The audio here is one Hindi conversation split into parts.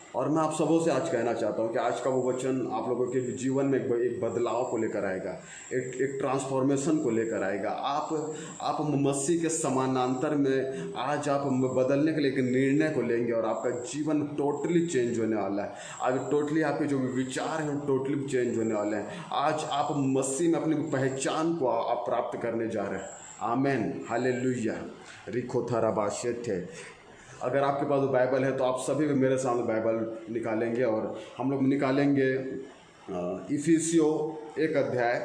और मैं आप सबों से आज कहना चाहता हूँ कि आज का वो वचन आप लोगों के जीवन में एक बदलाव को लेकर आएगा, एक ट्रांसफॉर्मेशन को लेकर आएगा। आप मसीह के समानांतर में आज आप बदलने के लिए एक निर्णय को लेंगे और आपका जीवन टोटली चेंज होने वाला है। आज टोटली आपके जो विचार हैं टोटली चेंज होने वाले हैं। आज आप मसीह में अपनी पहचान को आप प्राप्त करने जा रहे हैं। आमेन, हालेलुया। रिखो थाराबाशे थे। अगर आपके पास बाइबल है तो आप सभी भी मेरे सामने बाइबल निकालेंगे और हम लोग निकालेंगे इफिसियों 1 अध्याय।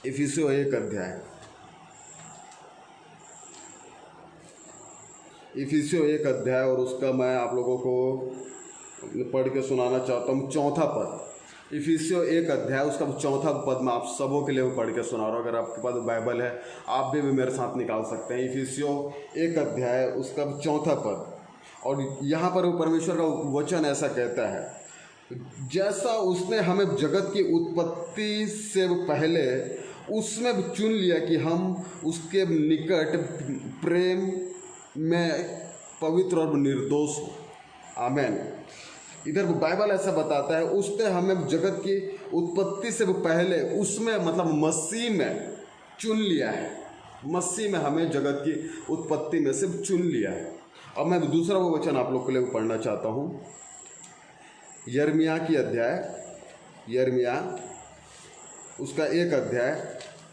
इफिसियों 1 अध्याय, इफिसियों 1 अध्याय और उसका मैं आप लोगों को पढ़ के सुनाना चाहता हूँ 4था पद। इफिसियों 1 अध्याय उसका 4था पद मैं आप सबों के लिए पढ़ के सुना रहा हूँ। अगर आपके पास बाइबल है आप भी मेरे साथ निकाल सकते हैं। इफिसियों 1 अध्याय उसका 4था पद। और यहाँ पर परमेश्वर का वचन ऐसा कहता है, जैसा उसने हमें जगत की उत्पत्ति से पहले उसमें चुन लिया कि हम उसके निकट प्रेम में पवित्र और निर्दोष हो। आमेन। इधर बाइबल ऐसा बताता है, उसने हमें जगत की उत्पत्ति से पहले उसमें मतलब मसीह में चुन लिया है। मसीह में हमें जगत की उत्पत्ति में से चुन लिया है। अब मैं दूसरा वो वचन आप लोग के लिए पढ़ना चाहता हूँ, यिर्मयाह की अध्याय, यिर्मयाह उसका 1 अध्याय,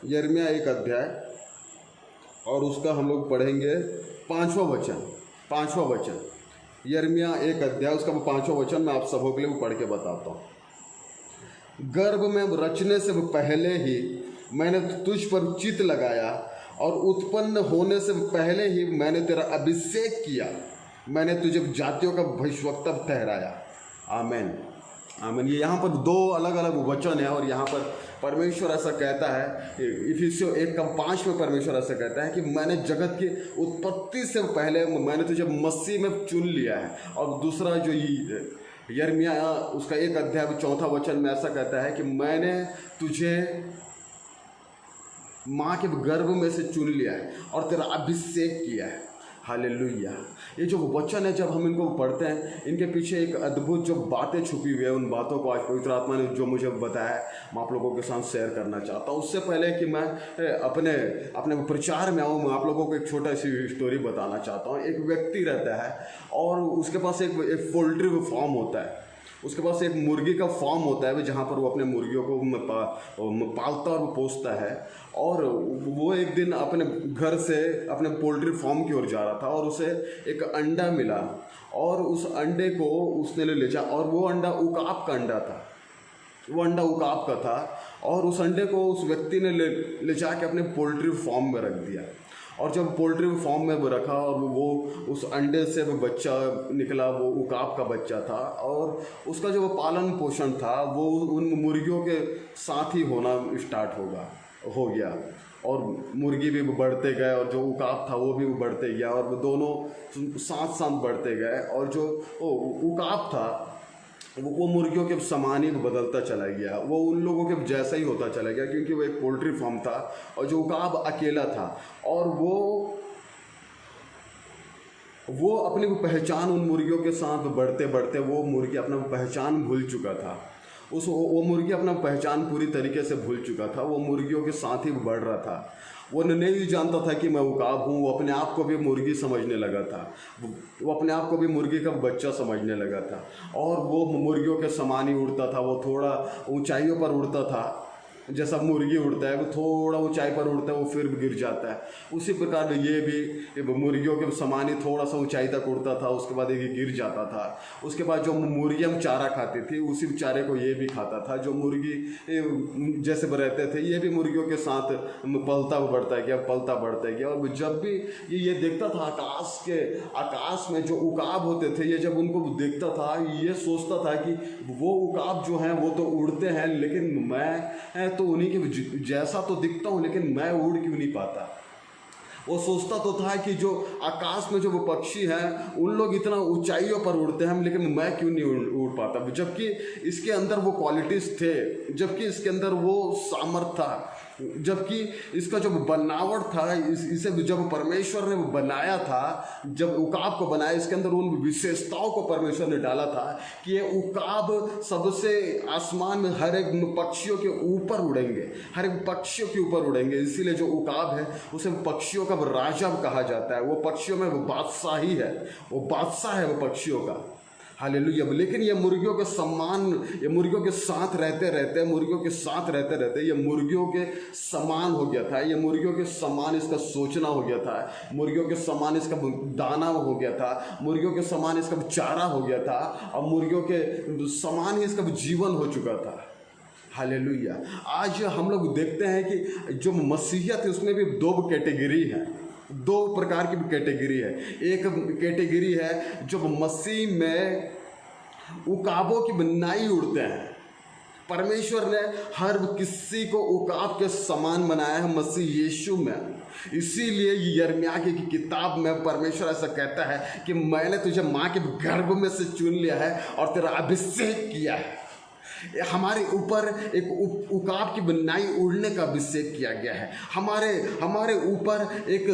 यिर्मयाह 1 अध्याय और उसका हम लोग पढ़ेंगे 5वां वचन। यिर्मयाह 1 अध्याय उसका 5वां वचन मैं आप सबों के लिए पढ़ के बताता हूँ। गर्भ में रचने से पहले ही मैंने तुझ पर चित्त लगाया और उत्पन्न होने से पहले ही मैंने तेरा अभिषेक किया। मैंने तुझे जातियों का भविष्यवक्ता ठहराया। आमेन, आमीन। ये यहाँ पर 2 अलग अलग वचन है और यहाँ पर परमेश्वर ऐसा कहता है, इफिसियों 1:5 में परमेश्वर ऐसा कहता है कि मैंने जगत की उत्पत्ति से पहले मैंने तुझे मसीह में चुन लिया है। और दूसरा जो यिर्मयाह उसका 1 अध्याय 4था वचन में ऐसा कहता है कि मैंने तुझे माँ के गर्भ में से चुन लिया है और तेरा अभिषेक किया है। हालेलुया। ये जो वचन है जब हम इनको पढ़ते हैं इनके पीछे एक अद्भुत जो बातें छुपी हुई है, उन बातों को आज पवित्र आत्मा ने जो मुझे बताया है मैं आप लोगों के साथ शेयर करना चाहता हूँ। उससे पहले कि मैं अपने प्रचार में आऊँ, मैं आप लोगों को एक छोटा सी स्टोरी बताना चाहता हूँ। एक व्यक्ति रहता है और उसके पास एक पोल्ट्री फार्म होता है। उसके पास एक मुर्गी का फार्म होता है जहाँ पर वो अपने मुर्गियों को पालता और पोसता है। और वो एक दिन अपने घर से अपने पोल्ट्री फार्म की ओर जा रहा था और उसे एक अंडा मिला और उस अंडे को उसने ले जा, और वो अंडा उकाब का अंडा था। वो अंडा उकाब का था और उस अंडे को उस व्यक्ति ने ले जाके अपने पोल्ट्री फार्म में रख दिया। और जब पोल्ट्री फार्म में रखा और वो उस अंडे से वो बच्चा निकला, वो उकाब का बच्चा था और उसका जो पालन पोषण था वो उन मुर्गियों के साथ ही होना स्टार्ट हो गया। और मुर्गी भी बढ़ते गए और जो उकाब था वो भी बढ़ते गया और वो दोनों साथ साथ बढ़ते गए। और जो उकाब था वो मुर्गियों के समान ही बदलता चला गया, वो उन लोगों के जैसा ही होता चला गया, क्योंकि वो एक पोल्ट्री फार्म था और जो उकाब अकेला था। और वो अपनी पहचान उन मुर्गियों के साथ बढ़ते बढ़ते वो मुर्गी अपना पहचान भूल चुका था। वो मुर्गी अपना पहचान पूरी तरीके से भूल चुका था। वो मुर्गियों के साथ ही बढ़ रहा था। वो नहीं जानता था कि मैं उकाब हूँ। वो अपने आप को भी मुर्गी समझने लगा था। वो अपने आप को भी मुर्गी का बच्चा समझने लगा था और वो मुर्गियों के समान ही उड़ता था। वो थोड़ा ऊंचाइयों पर उड़ता था, जैसा मुर्गी उड़ता है, वो थोड़ा ऊंचाई पर उड़ता है वो फिर गिर जाता है। उसी प्रकार ये भी मुर्गियों के समान ही थोड़ा सा ऊंचाई तक उड़ता था, उसके बाद ये गिर जाता था। उसके बाद जो मुर्गियाँ चारा खाती थी उसी चारे को ये भी खाता था। जो मुर्गी जैसे रहते थे ये भी मुर्गियों के साथ पलता बढ़ता गया। और जब भी ये देखता था आकाश में जो उकाब होते थे, ये जब उनको देखता था ये सोचता था कि वो उकाब जो हैं वो तो उड़ते हैं, लेकिन मैं तो उन्हीं के जैसा तो दिखता हूँ, लेकिन मैं उड़ क्यों नहीं पाता। वो सोचता तो था कि जो आकाश में जो वो पक्षी हैं उन लोग इतना ऊंचाइयों पर उड़ते हैं, लेकिन मैं क्यों नहीं उड़ पाता। जबकि इसके अंदर वो क्वालिटीज़ थे, जबकि इसके अंदर वो सामर्थ था, जबकि इसका जो बनावट था, इसे जब परमेश्वर ने बनाया था, जब उकाब को बनाया, इसके अंदर उन विशेषताओं को परमेश्वर ने डाला था कि ये उकाब सबसे आसमान में हर एक पक्षियों के ऊपर उड़ेंगे, हर एक पक्षियों के ऊपर उड़ेंगे। इसीलिए जो उकाब है उसे पक्षियों का राजा कहा जाता है। वो पक्षियों में वो बादशाही है, वो बादशाह है वो पक्षियों का। हालेलुया। लेकिन ये मुर्गियों के समान, ये मुर्गियों के साथ रहते रहते, मुर्गियों के साथ रहते रहते ये मुर्गियों के समान हो गया था। ये मुर्गियों के समान इसका सोचना हो गया था, मुर्गियों के समान इसका दाना हो गया था, मुर्गियों के समान इसका चारा हो गया था, और मुर्गियों के समान ही इसका जीवन हो चुका था। हालेलुया। आज हम लोग देखते हैं कि जो मसीहियत है उसमें भी दो कैटेगरी है, दो प्रकार की कैटेगरी है। एक कैटेगरी है जो मसीह में उकाबों की बनाई उड़ते हैं। परमेश्वर ने हर किसी को उकाब के समान बनाया है मसीह यीशु में। इसीलिए यिर्मयाह की किताब में परमेश्वर ऐसा कहता है कि मैंने तुझे माँ के गर्भ में से चुन लिया है और तेरा अभिषेक किया है। हमारे ऊपर एक उकाब की बनाई उड़ने का अभिषेक किया गया है। हमारे ऊपर एक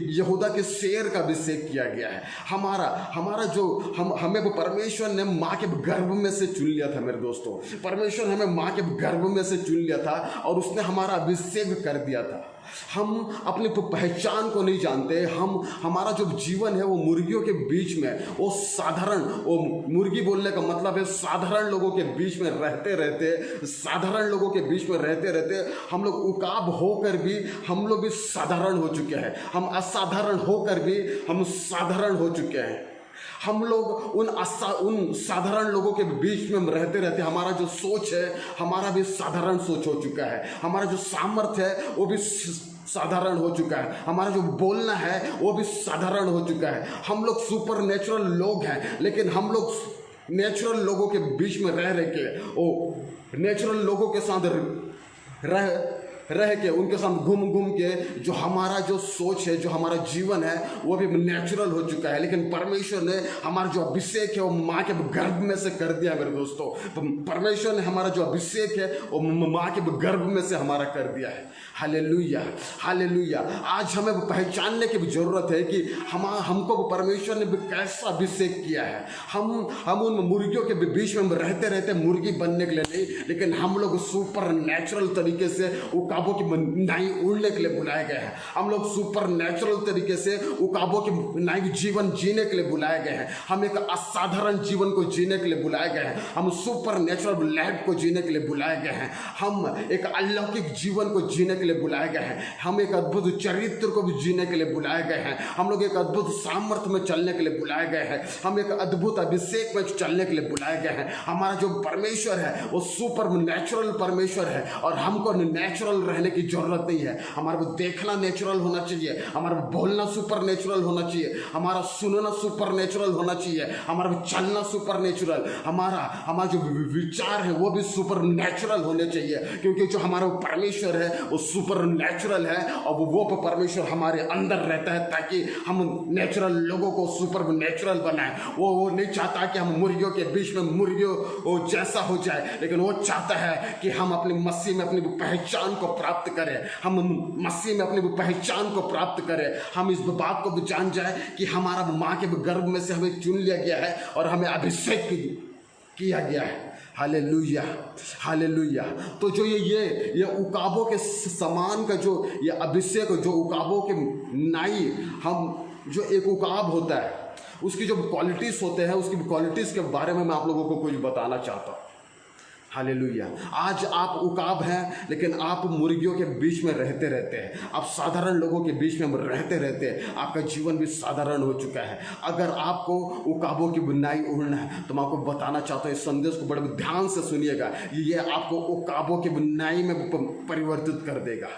यहूदा के शेर का अभिषेक किया गया है। हमारा जो हमें वो परमेश्वर ने माँ के गर्भ में से चुन लिया था। मेरे दोस्तों, परमेश्वर ने हमें माँ के गर्भ में से चुन लिया था और उसने हमारा अभिषेक कर दिया था। हम अपनी पहचान को नहीं जानते। हमारा जो जीवन है वो मुर्गियों के बीच में, वो साधारण, वो मुर्गी बोलने का मतलब है साधारण लोगों के बीच में रहते रहते, साधारण लोगों के बीच में रहते रहते हम लोग उकाब होकर भी हम लोग भी साधारण हो चुके हैं। हम असाधारण होकर भी हम साधारण हो चुके हैं। हम लोग उन साधारण लोगों के बीच में हम रहते रहते हमारा जो सोच है हमारा भी साधारण सोच हो चुका है। हमारा जो सामर्थ्य है वो भी साधारण हो चुका है। हमारा जो बोलना है वो भी साधारण हो चुका है। हम लोग सुपर नेचुरल लोग हैं, लेकिन हम लोग नेचुरल लोगों के बीच में रह के वो नेचुरल लोगों के साथ रह के उनके साथ घूम के जो हमारा जो सोच है, जो हमारा जीवन है वो भी नेचुरल हो चुका है। लेकिन परमेश्वर ने हमारा जो अभिषेक है वो माँ के गर्भ में से कर दिया। मेरे दोस्तों, परमेश्वर ने हमारा जो अभिषेक है वो माँ के गर्भ में से हमारा कर दिया है। Hallelujah, hallelujah. आज हमें पहचानने की भी जरूरत है कि हमको परमेश्वर ने भी कैसा अभिषेक किया है। हम उन मुर्गियों के बीच में रहते रहते मुर्गी बनने के लिए नहीं, लेकिन हम लोग सुपर नेचुरल तरीके से उकाबों की बनाई उड़ने के लिए बुलाए गए हैं। हम लोग सुपर नेचुरल तरीके से उकाबों की बनाई जीवन जीने के लिए बुलाए गए हैं। हम एक असाधारण जीवन को जीने के लिए बुलाए गए हैं। हम सुपर नेचुरल लाइफ को जीने के लिए बुलाए गए हैं। हम एक अलौकिक जीवन को जीने के लिए बुलाए गए हैं। हम एक अद्भुत चरित्र को भी जीने के लिए बुलाए गए हैं। हम लोग एक अद्भुत सामर्थ्य में चलने के लिए बुलाए गए हैं। हम एक अद्भुत अभिषेक में चलने के लिए बुलाए गए हैं। हमारा जो परमेश्वर है वो सुपर नेचुरल परमेश्वर है और हमको नेचुरल रहने की जरूरत नहीं है। हमारे को देखना नेचुरल होना चाहिए, हमारा बोलना सुपर नेचुरल होना चाहिए, हमारा सुनना सुपर नेचुरल होना चाहिए, हमारा चलना सुपर नेचुरल, हमारा जो विचार है वो भी सुपर नेचुरल होने चाहिए। क्योंकि जो हमारा परमेश्वर है वो सुपर नेचुरल है और वो परमेश्वर हमारे अंदर रहता है ताकि हम नेचुरल लोगों को सुपर नेचुरल बनाए। वो नहीं चाहता कि हम मुर्गियों के बीच में मुर्गियों जैसा हो जाए, लेकिन वो चाहता है कि हम अपनी मसीह में अपनी पहचान को प्राप्त करें। हम मसीह में अपनी पहचान को प्राप्त करें। हम इस बात को भी जान जाए कि हमारा माँ के गर्भ में से हमें चुन लिया गया है और हमें अभिषेक किया गया है। Hallelujah, hallelujah. तो जो ये उकाबों के समान का जो ये अभिषेक, जो उकाबों के नाई, हम जो एक उकाब होता है उसकी जो क्वालिटीज़ होते हैं, उसकी क्वालिटीज़ के बारे में मैं आप लोगों को कुछ बताना चाहता हूँ। हालेलुया। आज आप उकाब हैं, लेकिन आप मुर्गियों के बीच में रहते रहते हैं, आप साधारण लोगों के बीच में रहते रहते आपका जीवन भी साधारण हो चुका है। अगर आपको उकाबों की बुनाई उड़ना है तो मैं आपको बताना चाहता हूँ, इस संदेश को बड़े ध्यान से सुनिएगा। ये आपको उकाबों की बुनाई में परिवर्तित कर देगा।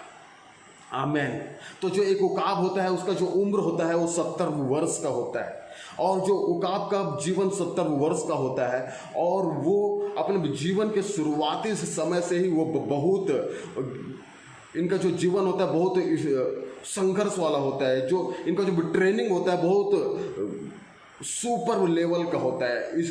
आमीन। तो जो एक उकाब होता है उसका जो उम्र होता है वो 70 वर्ष का होता है, और जो उकाब का जीवन 70 वर्ष का होता है, और वो अपने जीवन के शुरुआती समय से ही वो बहुत, इनका जो जीवन होता है बहुत संघर्ष वाला होता है। जो इनका जो ट्रेनिंग होता है बहुत सुपर लेवल का होता है।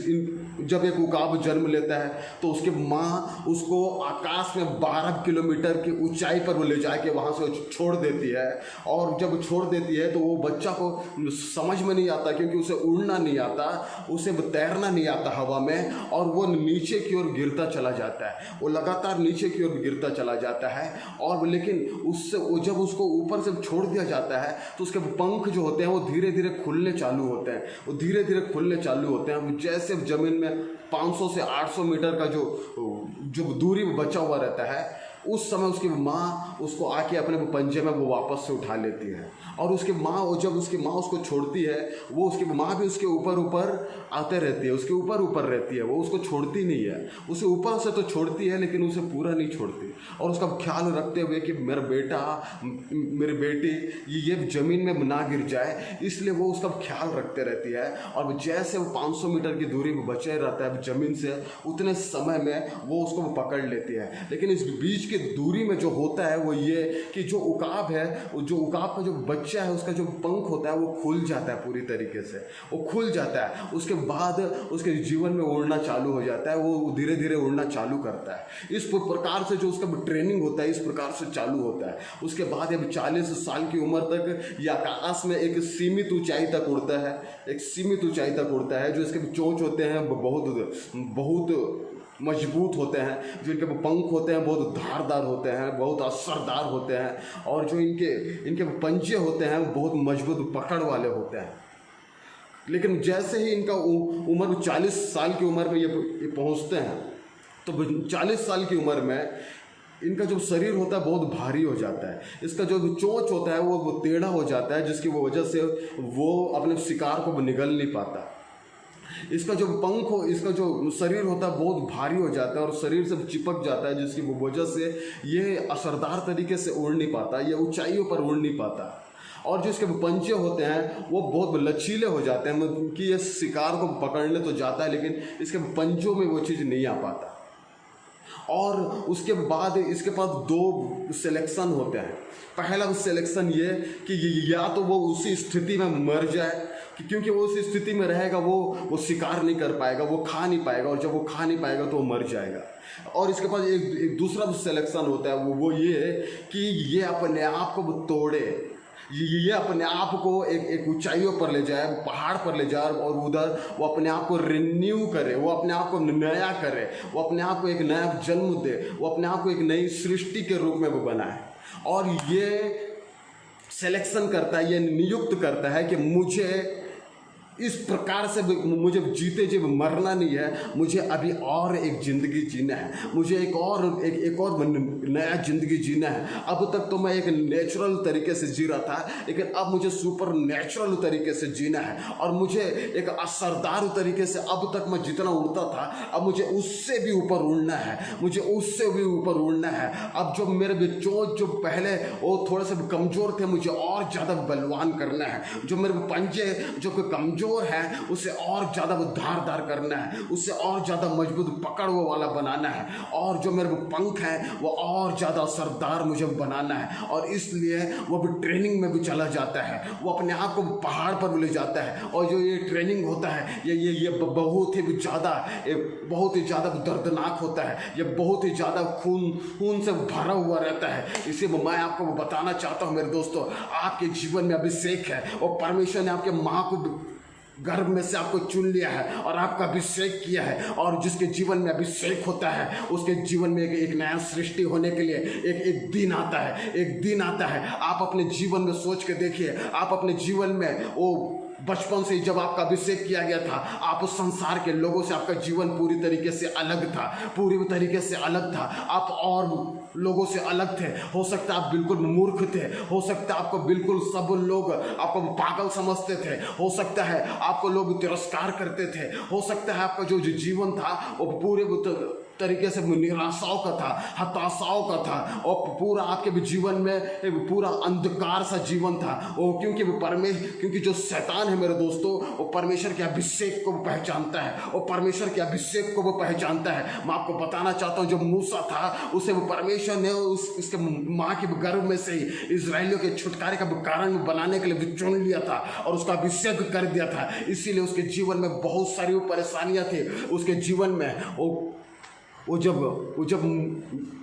जब एक उकाब जन्म लेता है तो उसके माँ उसको आकाश में 12 किलोमीटर की ऊंचाई पर वो ले जाके वहाँ से छोड़ देती है। और जब छोड़ देती है तो वो बच्चा को समझ में नहीं आता, क्योंकि उसे उड़ना नहीं आता, उसे तैरना नहीं आता हवा में, और वो नीचे की ओर गिरता चला जाता है। वो लगातार नीचे की ओर गिरता चला जाता है। और लेकिन उससे जब उसको ऊपर से छोड़ दिया जाता है तो उसके पंख जो होते हैं वो धीरे धीरे खुलने चालू होते हैं, वो धीरे धीरे खुलने चालू होते हैं। जैसे ज़मीन में 500 से 800 मीटर का जो दूरी में बचा हुआ रहता है, उस समय उसकी माँ उसको आके अपने पंजे में वो वापस से उठा लेती है। और उसकी माँ, जब उसकी माँ उसको छोड़ती है, वो उसकी माँ भी उसके ऊपर ऊपर आते रहती है, उसके ऊपर ऊपर रहती है, वो उसको छोड़ती नहीं है। उसे ऊपर से तो छोड़ती है लेकिन उसे पूरा नहीं छोड़ती। और उसका ख्याल रखते हुए कि मेरा बेटा, मेरी बेटी ये ज़मीन में ना गिर जाए, इसलिए वो उसका ख्याल रखते रहती है। और जैसे वो 500 मीटर की दूरी में बचे रहता है ज़मीन से, उतने समय में वो उसको पकड़ लेती है। लेकिन इस बीच की दूरी में जो होता है वो ये कि जो उकाब है, जो उकाब का जो बच्चा है, उसका जो पंख होता है वो खुल जाता है, पूरी तरीके से वो खुल जाता है। उसके बाद उसके जीवन में उड़ना चालू हो जाता है, वो धीरे धीरे उड़ना चालू करता है। इस प्रकार से जो उसका ट्रेनिंग होता है इस प्रकार से चालू होता है। उसके बाद जब 40 साल की उम्र तक ये आकाश में एक सीमित ऊंचाई तक उड़ता है, एक सीमित ऊंचाई तक उड़ता है। जो इसके चोंच होते हैं बहुत मजबूत होते हैं, जो इनके पंख होते हैं बहुत धारदार होते हैं, बहुत असरदार होते हैं। और जो इनके पंजे होते हैं बहुत मजबूत पकड़ वाले होते हैं। लेकिन जैसे ही इनका उम्र 40 साल की उम्र में ये पहुंचते हैं, तो 40 साल की उम्र में इनका जो शरीर होता है बहुत भारी हो जाता है। इसका जो चोंच होता है वो टेढ़ा हो जाता है, जिसकी वजह से वो अपने शिकार को निगल नहीं पाता। इसका जो पंख हो, इसका जो शरीर होता है बहुत भारी हो जाता है और शरीर से चिपक जाता है, जिसकी वजह से ये असरदार तरीके से उड़ नहीं पाता, ये ऊंचाइयों पर उड़ नहीं पाता। और जो इसके पंजे होते हैं वो बहुत लचीले हो जाते हैं, कि ये शिकार को पकड़ने तो जाता है लेकिन इसके पंजों में वो चीज़ नहीं आ पाता। और उसके बाद इसके पास 2 सिलेक्शन होते हैं। पहला सिलेक्शन ये कि या तो वो उसी स्थिति में मर जाए, क्योंकि वो उस स्थिति में रहेगा वो शिकार नहीं कर पाएगा, वो खा नहीं पाएगा, और जब वो खा नहीं पाएगा तो वो मर जाएगा। और इसके पास एक दूसरा सिलेक्शन होता है, वो ये है कि ये अपने आप को तोड़े, ये अपने आप को एक ऊंचाइयों पर ले जाए, पहाड़ पर ले जाए, और उधर वो अपने आप को रिन्यू करे, वो अपने आप को नया करे, वो अपने आप को एक नया जन्म दे, वो अपने आप को एक नई सृष्टि के रूप में वो बनाए। और ये सिलेक्शन करता है, ये नियुक्त करता है कि मुझे इस प्रकार से मुझे जीते जी मरना नहीं है, मुझे अभी और एक ज़िंदगी जीना है, मुझे एक और नया ज़िंदगी जीना है। अब तक तो मैं एक नेचुरल तरीके से जी रहा था, लेकिन अब मुझे सुपर नेचुरल तरीके से जीना है। और मुझे एक असरदार तरीके से, अब तक मैं जितना उड़ता था अब मुझे उससे भी ऊपर उड़ना है, मुझे उससे भी ऊपर उड़ना है। अब जो मेरे चोंच जो पहले वो थोड़े से कमज़ोर थे, मुझे और ज़्यादा बलवान करना है। जो मेरे पंजे जो कमज़ोर है उसे और ज़्यादा वो धारदार करना है, उससे और ज़्यादा मजबूत पकड़ वो वाला बनाना है। और जो मेरे पंख हैं वो और ज़्यादा असरदार मुझे बनाना है। और इसलिए वो भी ट्रेनिंग में भी चला जाता है, वो अपने आप को पहाड़ पर ले जाता है। और जो ये ट्रेनिंग होता है ये बहुत ही ज़्यादा दर्दनाक होता है, ये बहुत ही ज़्यादा खून से भरा हुआ रहता है। इसे मैं आपको बताना चाहता हूँ मेरे दोस्तों, आपके जीवन में अभिषेक है और परमेश्वर ने आपके माँ को गर्भ में से आपको चुन लिया है और आपका अभिषेक किया है। और जिसके जीवन में अभिषेक होता है उसके जीवन में एक नया सृष्टि होने के लिए एक दिन आता है, एक दिन आता है। आप अपने जीवन में सोच के देखिए, आप अपने जीवन में वो बचपन से जब आपका अभिषेक किया गया था, आप उस संसार के लोगों से आपका जीवन पूरी तरीके से अलग था, पूरी तरीके से अलग था। आप और लोगों से अलग थे। हो सकता है आप बिल्कुल मूर्ख थे, हो सकता है आपको बिल्कुल सब लोग आपको पागल समझते थे, हो सकता है आपको लोग तिरस्कार करते थे, हो सकता है आपका जो जीवन था वो पूरे तरीके से निराशाओं का था, हताशाओं का था, और पूरा आपके भी जीवन में एक पूरा अंधकार सा जीवन था। वो क्योंकि जो शैतान है मेरे दोस्तों, वो परमेश्वर के अभिषेक को पहचानता है, वो परमेश्वर के अभिषेक को वो पहचानता है। मैं आपको बताना चाहता हूँ, जो मूसा था उसे वो परमेश्वर ने उसके माँ के गर्भ में से ही इजराइलियों के छुटकारे का कारण बनाने के लिए चुन लिया था और उसका अभिषेक कर दिया था। इसीलिए उसके जीवन में बहुत सारी परेशानियां थी। उसके जीवन में वो जब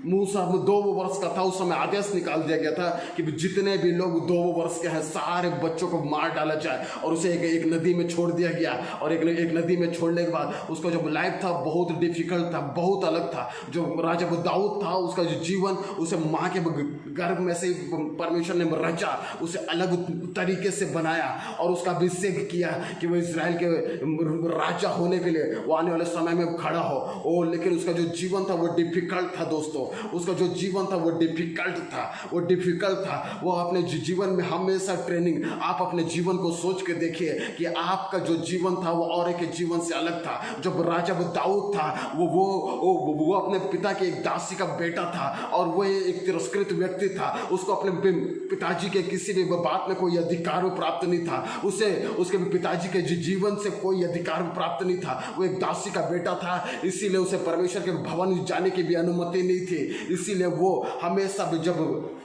मूसा 2 वर्ष का था, उस समय आदेश निकाल दिया गया था कि जितने भी लोग 2 वर्ष के हैं सारे बच्चों को मार डाला जाए, और उसे एक नदी में छोड़ दिया गया। और एक नदी में छोड़ने के बाद उसका जो लाइफ था बहुत डिफिकल्ट था, बहुत अलग था। जो राजा दाऊद था, उसका जो जीवन, उसे माँ के गर्भ में से परमेश्वर ने रचा, उसे अलग तरीके से बनाया और उसका अभिषेक किया कि वो इजराइल के राजा होने के लिए वो आने वाले समय में खड़ा हो। लेकिन उसका जो जीवन था वो डिफिकल्ट था दोस्तों, उसका जो जीवन था वो डिफिकल्ट था। वो अपने जीवन में हमेशा ट्रेनिंग, आप अपने जीवन को सोच के देखिए कि आपका जो जीवन था वो और एक जीवन से अलग था। जब राजा दाऊद था, वो अपने पिता के एक दासी का बेटा था और वो एक तिरस्कृत व्यक्ति था। उसको अपने पिताजी के किसी भी बात में कोई अधिकार प्राप्त नहीं था, उसे उसके पिताजी के जीवन से कोई अधिकार प्राप्त नहीं था। वो एक दासी का बेटा था, इसीलिए उसे परमेश्वर के भवन जाने की भी अनुमति नहीं थी। इसीलिए वो हमेशा भी, जब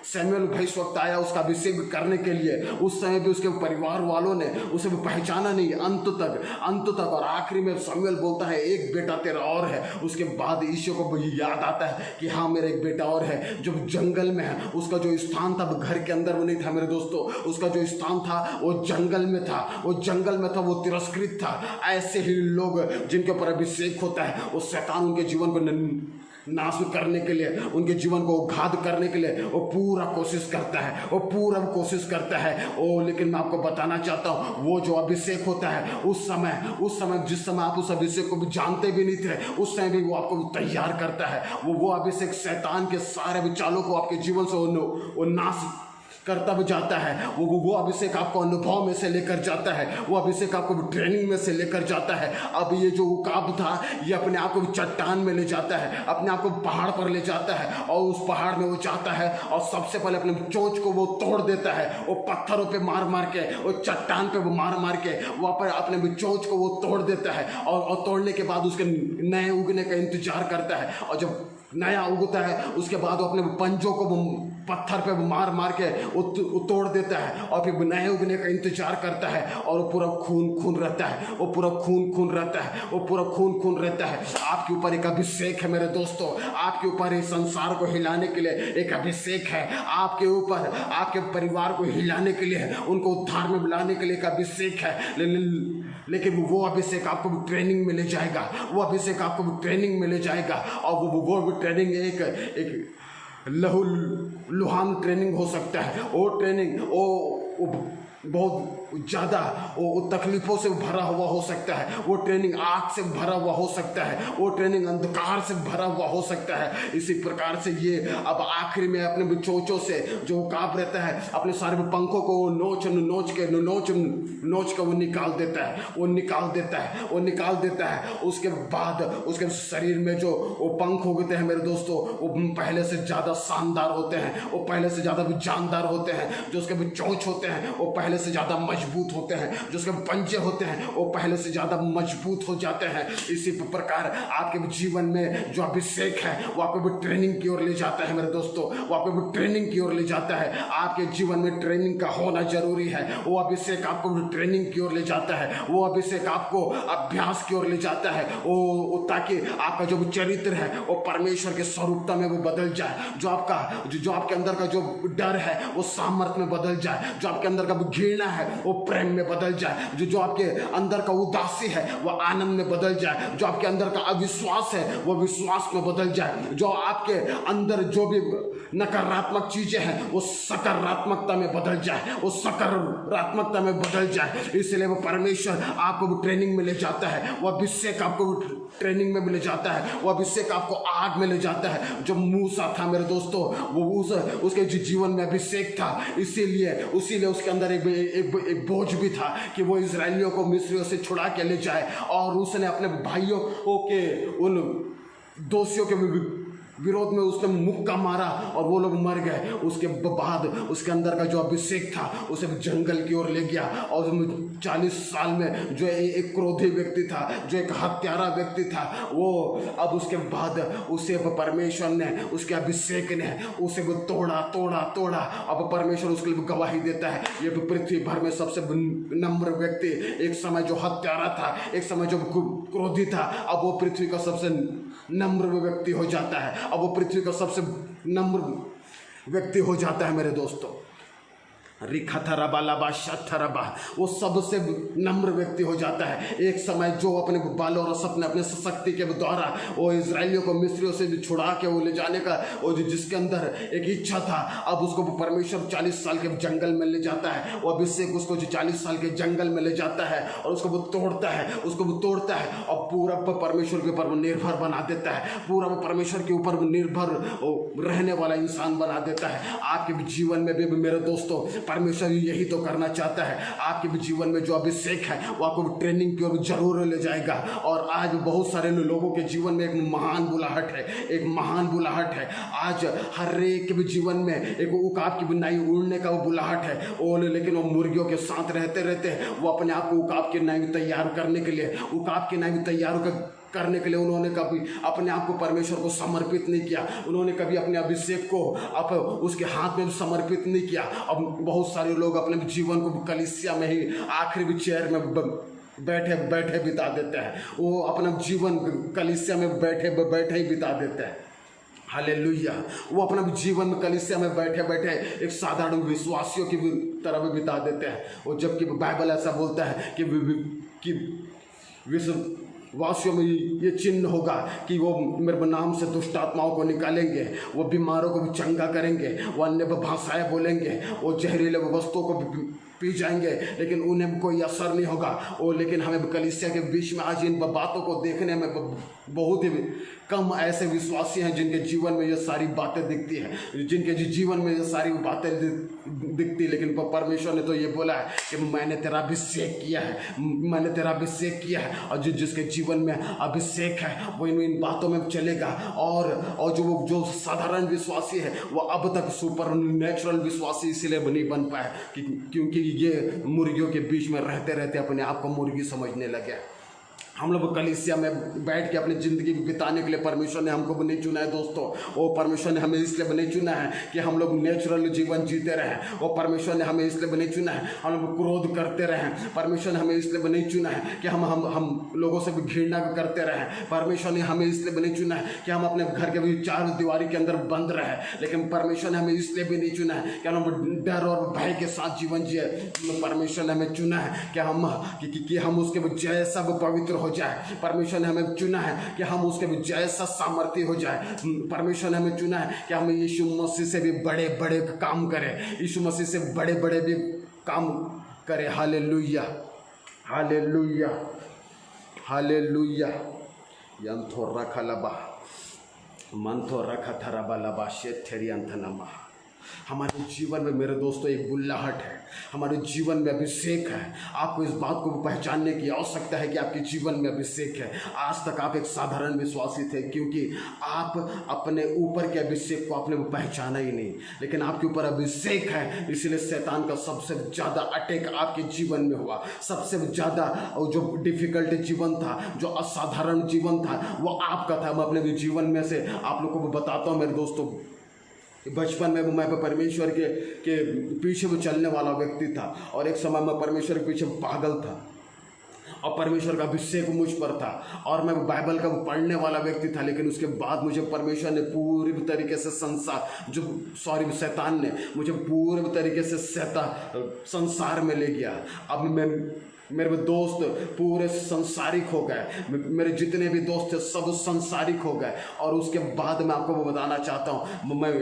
सैमुएल भविष्यवक्ता आया उसका अभिषेक करने के लिए, उस समय भी उसके परिवार वालों ने उसे पहचाना नहीं अंत तक। और आखिरी में सैमुएल बोलता है, एक बेटा तेरा और है। उसके बाद ईशो को याद आता है कि हाँ मेरा एक बेटा और है, जो जंगल में है। उसका जो स्थान था वो घर के अंदर वो नहीं था मेरे दोस्तों, उसका जो स्थान था वो जंगल में था। वो तिरस्कृत था। ऐसे ही लोग जिनके ऊपर अभिषेक होता है, वो शैतान उनके जीवन को नाश करने के लिए, उनके जीवन को घात करने के लिए वो पूरा कोशिश करता है। लेकिन मैं आपको बताना चाहता हूँ, वो जो अभिषेक होता है उस समय जिस समय आप उस अभिषेक को भी जानते भी नहीं थे, उस समय भी वो आपको तैयार करता है। वो अभिषेक शैतान के सारे विचारों को आपके जीवन से वो नाश करता भी जाता है। वो अभिषेक आपको अनुभव में से लेकर जाता है, वो अभिषेक आपको ट्रेनिंग में से लेकर जाता है। अब ये जो उकाब था, ये अपने आप को चट्टान में ले जाता है, अपने आप को पहाड़ पर ले जाता है, और उस पहाड़ में वो जाता है और सबसे पहले अपने चोंच को वो तोड़ देता है। वो पत्थरों पे मार के, वो चट्टान पे वो मार के वहाँ पर अपने चोंच को वो तोड़ देता है, और तोड़ने के बाद उसके नए उगने का इंतजार करता है। और जब नया उगता है उसके बाद वो अपने पंजों को पत्थर पे मार के तोड़ देता है, और फिर नए उगने का इंतजार करता है। और वो पूरा खून रहता है। आपके ऊपर एक अभिषेक है मेरे दोस्तों, आपके ऊपर इस संसार को हिलाने के लिए एक अभिषेक है। आपके ऊपर आपके परिवार को हिलाने के लिए, उनको उद्धार में लाने के लिए एक अभिषेक है। लेकिन वो अभिषेक आपको ट्रेनिंग में ले जाएगा, और वो ट्रेनिंग एक लहूलुहान ट्रेनिंग हो सकता है। वो ट्रेनिंग बहुत ज़्यादा वो तकलीफ़ों से भरा हुआ हो सकता है, वो ट्रेनिंग आग से भरा हुआ हो सकता है, वो ट्रेनिंग अंधकार से भरा हुआ हो सकता है। इसी प्रकार से ये अब आखिरी में अपने चोंचों से जो काँप रहता है, अपने सारे पंखों को नोच के वो निकाल देता है। उसके बाद उसके शरीर में जो वो पंख उगते हैं मेरे दोस्तों, वो पहले से ज़्यादा शानदार होते हैं, वो पहले से ज़्यादा जानदार होते हैं। जो उसके भी चोंच होते हैं वो पहले से ज़्यादा मजबूत होते हैं, जो उसके पंजे होते हैं वो पहले से ज़्यादा मजबूत हो जाते हैं। इसी प्रकार आपके जीवन में जो अभिषेक है वो आपको भी ट्रेनिंग की ओर ले जाता है मेरे दोस्तों, वो आपको भी ट्रेनिंग की ओर ले जाता है। आपके जीवन में ट्रेनिंग का होना जरूरी है। वो अभिषेक आपको भी ट्रेनिंग की ओर ले जाता है, वो अभिषेक आपको अभ्यास की ओर ले जाता है, वो ताकि आपका जो चरित्र है वो परमेश्वर के स्वरूपता में वो बदल जाए। जो आपके अंदर का जो डर है वो सामर्थ्य में बदल जाए, जो आपके अंदर का घृणा है वो प्रेम में बदल जाए, जो आपके अंदर का उदासी है वो आनंद में बदल जाए, जो आपके अंदर का अविश्वास है वो विश्वास में बदल जाए, जो आपके अंदर जो भी नकारात्मक चीजें हैं वो सकारात्मकता में बदल जाए, वो सकारात्मकता में बदल जाए। इसलिए वो परमेश्वर आपको भी ट्रेनिंग में ले जाता है, वो अभिषेक आपको ट्रेनिंग में ले जाता है, वो अभिषेक आपको आग में ले जाता है। जो मूसा था मेरे दोस्तों, वो उसके जीवन में अभिषेक था, इसीलिए उसके अंदर एक बोझ भी था कि वो इजरायलियों को मिस्रियों से छुड़ा के ले जाए, और उसने अपने भाइयों के दोषियों के विरोध में उसने मुक्का मारा और वो लोग मर गए। उसके बाद उसके अंदर का जो अभिषेक था उसे जंगल की ओर ले गया, और 40 साल में जो एक क्रोधी व्यक्ति था, जो एक हत्यारा व्यक्ति था, वो अब उसके बाद उसे परमेश्वर ने, उसके अभिषेक ने उसे वो तोड़ा तोड़ा तोड़ा। अब परमेश्वर उसके लिए गवाही देता है, ये पृथ्वी भर में सबसे नम्र व्यक्ति, एक समय जो हत्यारा था, एक समय जो क्रोधी था, अब वो पृथ्वी का सबसे नम्र व्यक्ति हो जाता है। अब वो पृथ्वी का सबसे नम्र व्यक्ति हो जाता है मेरे दोस्तों। रिखथरबा लबा शथरबा, वो सबसे नम्र व्यक्ति हो जाता है। एक समय जो अपने बालों और अपने अपने शक्ति के द्वारा वो इजराइलियों को मिस्रियों से भी छुड़ा के वो ले जाने का, वो जिसके अंदर एक इच्छा था, अब उसको परमेश्वर 40 साल के जंगल में ले जाता है। वो अभिषेक उसको जो 40 साल के जंगल में ले जाता है और उसको वो तोड़ता है, उसको वो तोड़ता है और पूरा परमेश्वर के ऊपर वो निर्भर बना देता है, पूरा वो परमेश्वर के ऊपर वो निर्भर रहने वाला इंसान बना देता है। आपके जीवन में भी मेरे दोस्तों परमेश्वर यही तो करना चाहता है। आपके भी जीवन में जो अभिषेक है वो आपको ट्रेनिंग की ओर जरूर ले जाएगा। और आज बहुत सारे लोगों के जीवन में एक महान बुलाहट है, एक महान बुलाहट है। आज हर एक के भी जीवन में एक उकाब की बुनाई उड़ने का वो बुलाहट है, और लेकिन वो मुर्गियों के साथ रहते रहते वो अपने आप को उकाब की नाई तैयार करने के लिए, उकाब की नाई तैयार करने के लिए उन्होंने कभी अपने आप को परमेश्वर को समर्पित नहीं किया। उन्होंने कभी अपने अभिषेक को उसके हाथ में समर्पित नहीं किया। अब बहुत सारे लोग अपने जीवन को कलीसिया में ही आखिरी चेयर में बैठे बैठे बिता देते हैं। वो अपना जीवन कलीसिया में बैठे बैठे ही बिता देते हैं। हालेलुया। वो अपना जीवन में कलीसिया में बैठे बैठे एक साधारण विश्वासियों की तरह भी बिता देते हैं। और जबकि बाइबल ऐसा बोलता है कि विश्ववासियों में ये चिन्ह होगा कि वो मेरे नाम से दुष्ट आत्माओं को निकालेंगे, वो बीमारों को भी चंगा करेंगे, वो अन्य भाषाएं बोलेंगे, वो जहरीले वस्तुओं को पी जाएंगे लेकिन उन्हें कोई असर नहीं होगा। और लेकिन हमें कलीसिया के बीच में आज इन बातों को देखने में बहुत ही कम ऐसे विश्वासी हैं जिनके जीवन में ये सारी बातें दिखती हैं, जिनके जीवन में ये सारी बातें दिखती। लेकिन परमेश्वर ने तो ये बोला है कि मैंने तेरा अभिषेक किया है, मैंने तेरा अभिषेक किया है। और जिसके जीवन में अभिषेक है वो इन बातों में चलेगा। और जो साधारण विश्वासी है वो अब तक सुपर नेचुरल विश्वासी इसीलिए नहीं बन पाए क्योंकि ये मुर्गियों के बीच में रहते रहते अपने आप को मुर्गी समझने लगे। हम लोग कलीसिया में बैठ के अपनी ज़िंदगी बिताने के लिए परमेश्वर ने हमको भी नहीं चुना है दोस्तों। वो परमेश्वर ने हमें इसलिए भी नहीं चुना है कि हम लोग नेचुरल जीवन जीते रहें। वो परमेश्वर ने हमें इसलिए भी नहीं चुना है हम लोग क्रोध करते रहें। परमेश्वर ने हमें इसलिए भी नहीं चुना है कि हम लोगों से भी घृणा करते रहें। परमेश्वर ने हमें इसलिए भी नहीं चुना है कि हम अपने घर के भी चार दीवारी के अंदर बंद रहें। लेकिन परमेश्वर ने हमें इसलिए भी नहीं चुना है कि हम डर और भय के साथ जीवन जिए। परमेश्वर ने हमें चुना है कि हम उसके जैसा पवित्र हो जाए। परमेश्वर ने हमें चुना है कि हम उसके जैसा सामर्थ्य हो जाए। परमेश्वर ने हमें चुना है कि हम यीशु मसीह से भी बड़े बड़े काम करें, यीशु मसीह से बड़े बड़े भी काम करें। Hallelujah, hallelujah, hallelujah. यंथो रखा लबा मंथो रखा थरबा लबा शेथेरी अंथनमा। हमारे जीवन में मेरे दोस्तों एक बुल्लाहट है, हमारे जीवन में अभिषेक है। आपको इस बात को पहचानने की आवश्यकता है कि आपके जीवन में अभिषेक है। आज तक आप एक साधारण विश्वासी थे क्योंकि आप अपने ऊपर के अभिषेक को आपने पहचाना ही नहीं, लेकिन आपके ऊपर अभिषेक है। इसलिए शैतान का सबसे ज़्यादा अटैक आपके जीवन में हुआ। सबसे ज़्यादा जो डिफिकल्ट जीवन था, जो असाधारण जीवन था, वो आपका था। मैं अपने जीवन में से आप लोगों को बताता हूँ मेरे दोस्तों। बचपन में मैं परमेश्वर के पीछे वो चलने वाला व्यक्ति था और एक समय मैं परमेश्वर के पीछे पागल था और परमेश्वर का अभिषेक मुझ पर था और मैं बाइबल का पढ़ने वाला व्यक्ति था। लेकिन उसके बाद मुझे परमेश्वर ने पूरी तरीके से शैतान ने मुझे पूरे तरीके से संसार में ले गया। अब मेरे दोस्त पूरे संसारिक हो गए, मेरे जितने भी दोस्त थे सब संसारिक हो गए। और उसके बाद मैं आपको वो बताना चाहता हूँ, मैं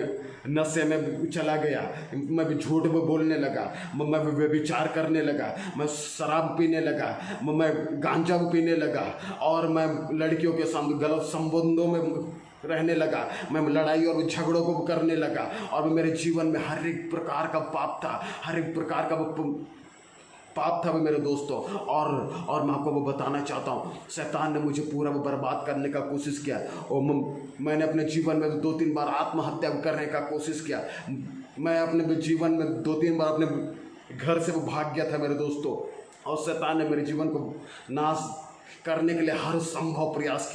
नशे में चला गया, मैं भी झूठ में बोलने लगा, मैं व्यभिचार करने लगा, मैं शराब पीने लगा, मैं गांजा पीने लगा और मैं लड़कियों के साथ गलत संबंधों में रहने लगा। मैं लड़ाई और झगड़ों को करने लगा और मेरे जीवन में हर एक प्रकार का पाप था, हर एक प्रकार का पाप था वो मेरे दोस्तों। और मैं आपको वो बताना चाहता हूँ, शैतान ने मुझे पूरा वो बर्बाद करने का कोशिश किया और मैंने अपने जीवन में 2-3 बार आत्महत्या करने का कोशिश किया। मैं अपने जीवन में 2-3 बार अपने घर से वो भाग गया था मेरे दोस्तों, और शैतान ने मेरे जीवन को नाश करने के लिए हर संभव प्रयास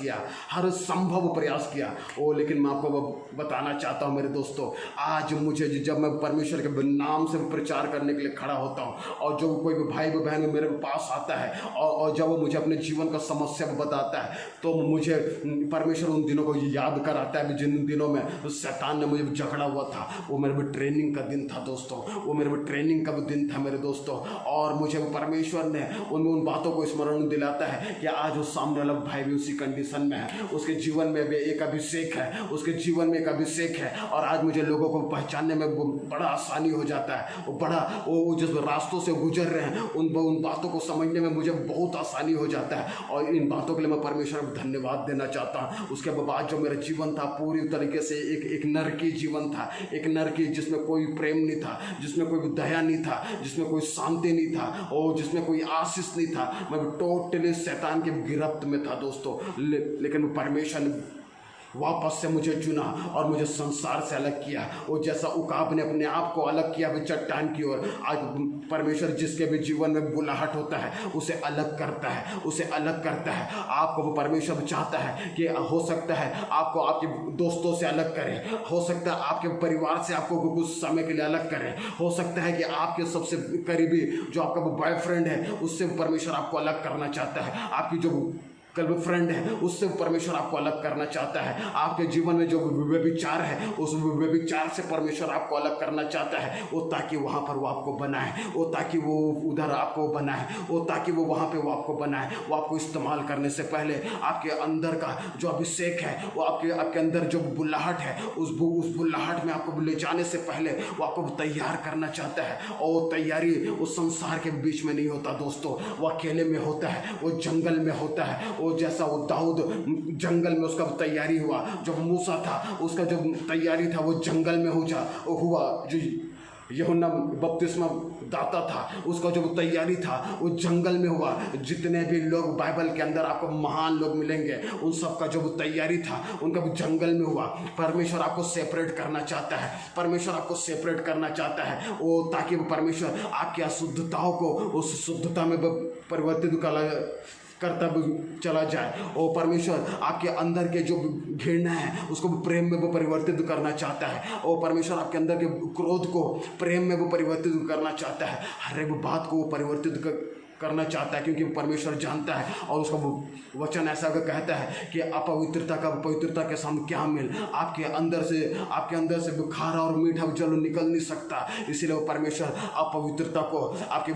किया। लेकिन मैं आपको बताना चाहता हूँ मेरे दोस्तों, आज मुझे जब मैं परमेश्वर के नाम से प्रचार करने के लिए खड़ा होता हूँ, और जो कोई भी भाई बहन मेरे पास आता है और जब वो मुझे अपने जीवन का समस्या बताता है, तो मुझे परमेश्वर उन दिनों को याद कराता है जिन दिनों में शैतान ने मुझे झगड़ा हुआ था। वो मेरे ट्रेनिंग का दिन था दोस्तों, वो मेरे ट्रेनिंग का दिन था मेरे दोस्तों। और मुझे परमेश्वर ने उन बातों को स्मरण दिलाता है कि आज उस सामने वाला भाई भी उसी कंडीशन में है, उसके जीवन में भी एक अभिषेक है, उसके जीवन में एक अभिषेक है। और आज मुझे लोगों को पहचानने में बड़ा आसानी हो जाता है, वो जिस रास्तों से गुजर रहे हैं उन बातों को समझने में मुझे बहुत आसानी हो जाता है। और इन बातों के लिए मैं परमेश्वर को धन्यवाद देना चाहता हूँ। उसके बाद जो मेरा जीवन था पूरी तरीके से एक नरकी जीवन था, एक नरकी, जिसमें कोई प्रेम नहीं था, जिसमें कोई दया नहीं था, जिसमें कोई शांति नहीं था, और जिसमें कोई आशीष नहीं था। मैं टोटली शैतान के गिरफ्त में था दोस्तों। लेकिन परमेश्वर ने वापस से मुझे चुना और मुझे संसार से अलग किया। वो जैसा उकाब ने अपने आप को अलग किया भी चट्टान की ओर, आज परमेश्वर जिसके भी जीवन में बुलाहट होता है उसे अलग करता है, उसे अलग करता है। आपको वो परमेश्वर चाहता है कि हो सकता है आपको आपके दोस्तों से अलग करे, हो सकता है आपके परिवार से आपको कुछ समय के लिए अलग करे, हो सकता है कि आपके सबसे करीबी जो आपका बॉयफ्रेंड है उससे परमेश्वर आपको अलग करना चाहता है, आपकी जो गर्ल फ्रेंड है उससे परमेश्वर आपको अलग करना चाहता है, आपके जीवन में जो व्यभिचार है उस व्यभिचार से परमेश्वर आपको अलग करना चाहता है। वो ताकि वहाँ पर वो आपको बनाए, वो ताकि वो उधर आपको बनाए, वो ताकि वो वहाँ पे वो आपको बनाए। वो आपको इस्तेमाल करने से पहले आपके अंदर का जो अभिषेक है, वो आपके अंदर जो बुलाहट है, उस बुलाहट में आपको ले जाने से पहले वो आपको तैयार करना चाहता है। और वो तैयारी उस संसार के बीच में नहीं होता दोस्तों, वो अकेले में होता है, वो जंगल में होता है। वो जैसा वो दाऊद जंगल में उसका तैयारी हुआ, जब मूसा था उसका जो तैयारी था वो जंगल में हुआ। जो यूहन्ना बपतिस्मा दाता था उसका जो तैयारी था वो जंगल में हुआ। जितने भी लोग बाइबल के अंदर आपको महान लोग मिलेंगे उन सब का जो तैयारी था उनका भी जंगल में हुआ। परमेश्वर आपको सेपरेट करना चाहता है, परमेश्वर आपको सेपरेट करना चाहता है वो, ताकि परमेश्वर आपकी अशुद्धताओं को उस शुद्धता में परिवर्तित करता चला जाए। और परमेश्वर आपके अंदर के जो घृणा है उसको प्रेम में वो परिवर्तित करना चाहता है। और परमेश्वर आपके अंदर के क्रोध को प्रेम में वो परिवर्तित करना चाहता है। हर एक बात को वो परिवर्तित करना चाहता है, क्योंकि परमेश्वर जानता है और उसका वचन ऐसा कहता है कि अपवित्रता का पवित्रता के सामने क्या मिल। आपके अंदर से खारा और मीठा जल निकल नहीं सकता, इसीलिए वो परमेश्वर अपवित्रता को आपके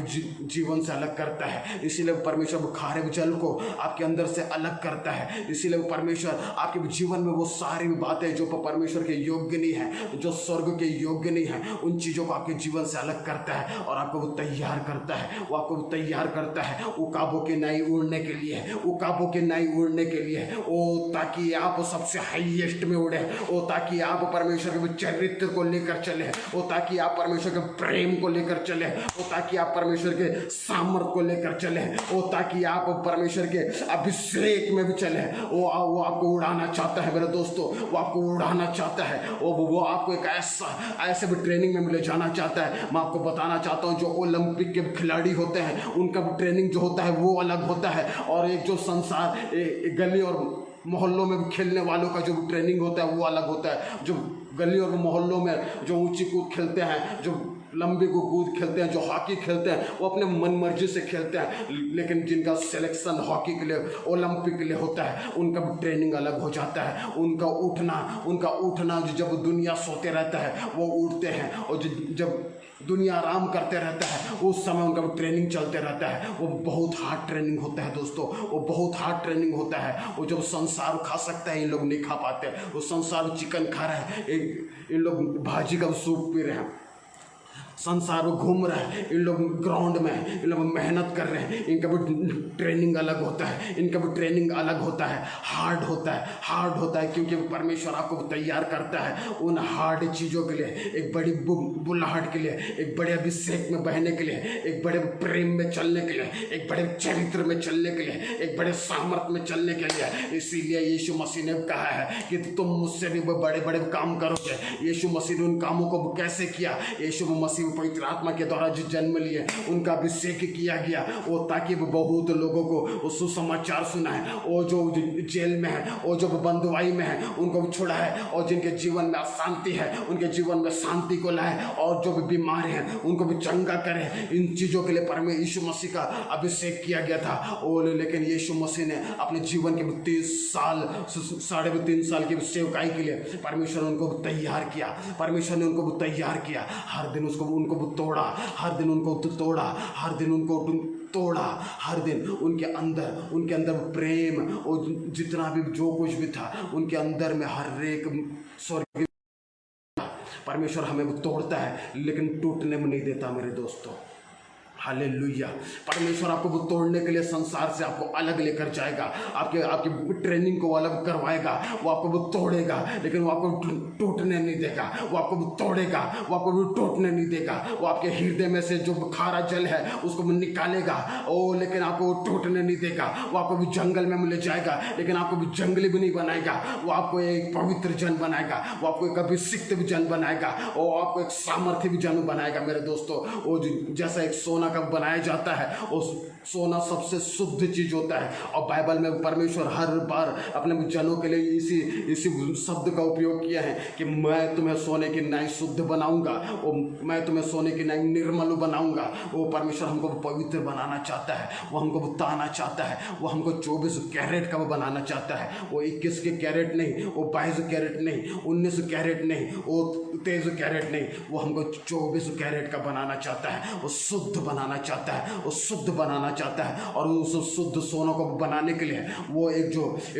जीवन से अलग करता है। इसीलिए वो परमेश्वर खारे जल को आपके अंदर से अलग करता है। इसीलिए वो परमेश्वर आपके जीवन में वो सारी बातें जो परमेश्वर के योग्य नहीं है, जो स्वर्ग के योग्य नहीं है, उन चीज़ों को आपके जीवन से अलग करता है और आपको वो तैयार करता है। वो आपको तैयार करता है उकाबों के नाई उड़ने के लिए, उकाबों के नाई उड़ने के लिए, ओ ताकि आप सबसे हाईएस्ट में उड़े, ओ ताकि आप परमेश्वर के चरित्र को लेकर चले, ओ ताकि आप परमेश्वर के प्रेम को लेकर चले, ओ ताकि आप परमेश्वर के सामर्थ को लेकर चले, ओ ताकि आप परमेश्वर के अभिषेक में भी चले। वो आपको उड़ाना चाहता है मेरे दोस्तों, वो आपको उड़ाना चाहता है। वो आपको एक ऐसे भी ट्रेनिंग में ले जाना चाहता है। मैं आपको बताना चाहता हूँ जो ओलंपिक के खिलाड़ी होते हैं उनका ट्रेनिंग जो होता है वो अलग होता है, और एक जो संसार गली और मोहल्लों में खेलने वालों का जो ट्रेनिंग होता है वो अलग होता है। जो गली और मोहल्लों में जो ऊंची कूद खेलते हैं, जो लंबी को कूद खेलते हैं, जो हॉकी खेलते हैं, वो अपने मन मर्जी से खेलते हैं। लेकिन जिनका सिलेक्शन हॉकी के लिए ओलंपिक के लिए होता है उनका भी ट्रेनिंग अलग हो जाता है। उनका उठना जब दुनिया सोते रहता है वो उठते हैं, और जब दुनिया आराम करते रहता है उस समय उनका ट्रेनिंग चलते रहता है। वो बहुत हार्ड ट्रेनिंग होता है दोस्तों, वो बहुत हार्ड ट्रेनिंग होता है। वो जब संसार खा सकता है इन लोग नहीं खा पाते। वो संसार चिकन खा रहे हैं, इन लोग भाजी का सूप पी रहे हैं। संसार में घूम रहा है, इन लोग ग्राउंड में इन लोग मेहनत कर रहे हैं, इनका भी ट्रेनिंग अलग होता है, इनका भी ट्रेनिंग अलग होता है, हार्ड होता है क्योंकि परमेश्वर आपको तैयार करता है उन हार्ड चीज़ों के लिए, एक बड़ी बुलाहट के लिए, एक बड़े अभिषेक में बहने के लिए, एक बड़े प्रेम में चलने के लिए, एक बड़े चरित्र में चलने के लिए, एक बड़े सामर्थ में चलने के लिए। इसीलिए यीशु मसीह ने कहा है कि तुम मुझसे भी बड़े बड़े काम करोगे। यीशु मसीह ने उन कामों को कैसे किया? यीशु मसीह पवित्र आत्मा के द्वारा जो जन्म लिए, उनका अभिषेक किया गया वो ताकि वो बहुत लोगों को सुसमाचार सुनाए। वो जो जेल में है, वो जो बंदुआई में है, उनको छुड़ा है, और जिनके जीवन में अशांति है उनके जीवन में शांति को लाए, और जो भी बीमार हैं उनको भी चंगा करे। इन चीज़ों के लिए परमेश्वर यीशु मसीह का अभिषेक किया गया था। और लेकिन यीशु मसीह ने अपने जीवन के 30 साल 3.5 साल की सेवकाई के लिए परमेश्वर ने उनको तैयार किया, परमेश्वर ने उनको तैयार किया। हर दिन उनको तोड़ा, हर दिन उनको तोड़ा, हर दिन उनको तोड़ा, हर दिन उनके अंदर प्रेम और जितना भी जो कुछ भी था उनके अंदर में हर एक स्वर्ग। परमेश्वर हमें वो तोड़ता है लेकिन टूटने में नहीं देता मेरे दोस्तों। हालेलुया। परमेश्वर आपको वो तोड़ने के लिए संसार से आपको अलग लेकर जाएगा, आपकी ट्रेनिंग को अलग करवाएगा। वो आपको वो तोड़ेगा लेकिन वो आपको टूटने नहीं देगा। वो आपको वो तोड़ेगा, वो आपको वो टूटने नहीं देगा। वो आपके हृदय में से जो खारा जल है उसको वो निकालेगा, लेकिन आपको वो टूटने नहीं देगा। वो आपको भी जंगल में ले जाएगा लेकिन आपको भी जंगली भी नहीं बनाएगा। वो आपको एक पवित्र जन बनाएगा, वो आपको एक अभिषिक्त भी जन बनाएगा, वो आपको एक सामर्थ्य भी जन बनाएगा मेरे दोस्तों। वो जैसा एक सोना कब बनाया जाता है, उस सोना सबसे शुद्ध चीज होता है। और बाइबल में परमेश्वर हर बार अपने जनों के लिए इसी शब्द का उपयोग किया है कि मैं तुम्हें सोने की न्याय शुद्ध बनाऊंगा, और मैं तुम्हें सोने की न्याय निर्मल बनाऊंगा। वो परमेश्वर हमको पवित्र बनाना चाहता है, वो हमको बताना चाहता है, वो हमको 24 कैरेट का बनाना चाहता है। वो 21 के कैरेट नहीं, वो 22 कैरेट नहीं, 19 कैरेट नहीं, वो 23 कैरेट नहीं, वो हमको 24 कैरेट का बनाना चाहता है। वो शुद्ध बनाना चाहता है, वो शुद्ध बनाना चाहता है। और उस शुद्ध सोना को बनाने के लिए वो एक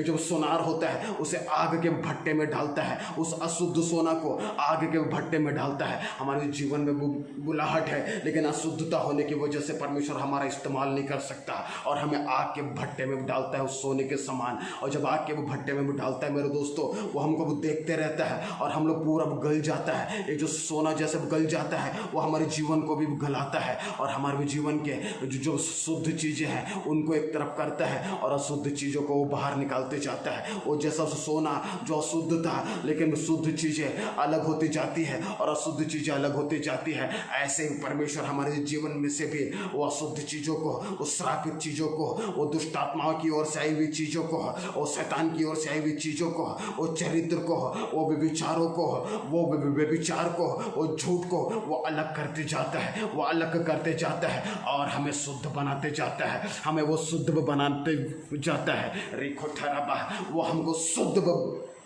जो सोनार होता है उसे आग के भट्टे में डालता है, उस अशुद्ध सोना को आग के भट्टे में डालता है। हमारे जीवन में बुलाहट है लेकिन अशुद्धता होने की वजह से परमेश्वर हमारा इस्तेमाल नहीं कर सकता, और हमें आग के भट्टे में डालता है उस सोने के समान। और जब आग के भट्टे में डालता है मेरे दोस्तों, वो हमको देखते रहता है और हम लोग पूरा गल जाता है। ये जो सोना जैसे गल जाता है वो हमारे जीवन को भी गलाता है, और हमारे जीवन के जो शुद्ध चीज़ें हैं उनको एक तरफ करता है और अशुद्ध चीज़ों को वो बाहर निकालते जाता है। वो जैसा सोना जो अशुद्ध था लेकिन शुद्ध चीज़ें अलग होती जाती है और अशुद्ध चीज़ें अलग होती जाती है, ऐसे ही परमेश्वर हमारे जीवन में से भी वो अशुद्ध चीज़ों को, वो श्रापित चीज़ों को, वो दुष्ट आत्माओं की ओर से आई हुई चीज़ों को, वो शैतान की ओर से आई हुई चीज़ों को, वो चरित्र को, वो व्यभिचारों को, वो व्यभिचार को, वो झूठ को वो अलग करते जाता है, वो अलग करते जाता है और हमें शुद्ध बनाते जाता है, हमें वो शुद्ध बनाते जाता है। रेखो ठहराबा, वो हमको शुद्ध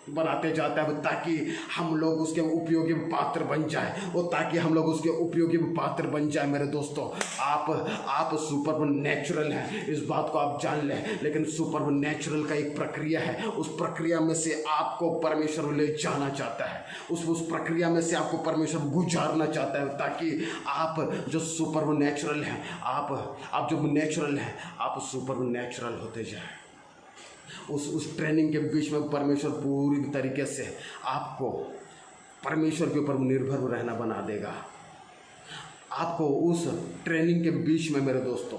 बनाते जाता है ताकि हम लोग उसके उपयोगी पात्र बन जाए, वो ताकि हम लोग उसके उपयोगी पात्र बन जाए। मेरे दोस्तों, आप सुपर नेचुरल हैं, इस बात को आप जान लें, लेकिन सुपर नेचुरल का एक प्रक्रिया है, उस प्रक्रिया में से आपको परमेश्वर ले जाना चाहता है, उस प्रक्रिया में से आपको परमेश्वर गुजारना चाहता है ताकि आप जो सुपर नेचुरल हैं, आप जो नेचुरल हैं, आप सुपर नेचुरल होते जाए। उस ट्रेनिंग के बीच में परमेश्वर पूरी तरीके से आपको परमेश्वर के ऊपर निर्भर रहना बना देगा। आपको उस ट्रेनिंग के बीच में मेरे दोस्तों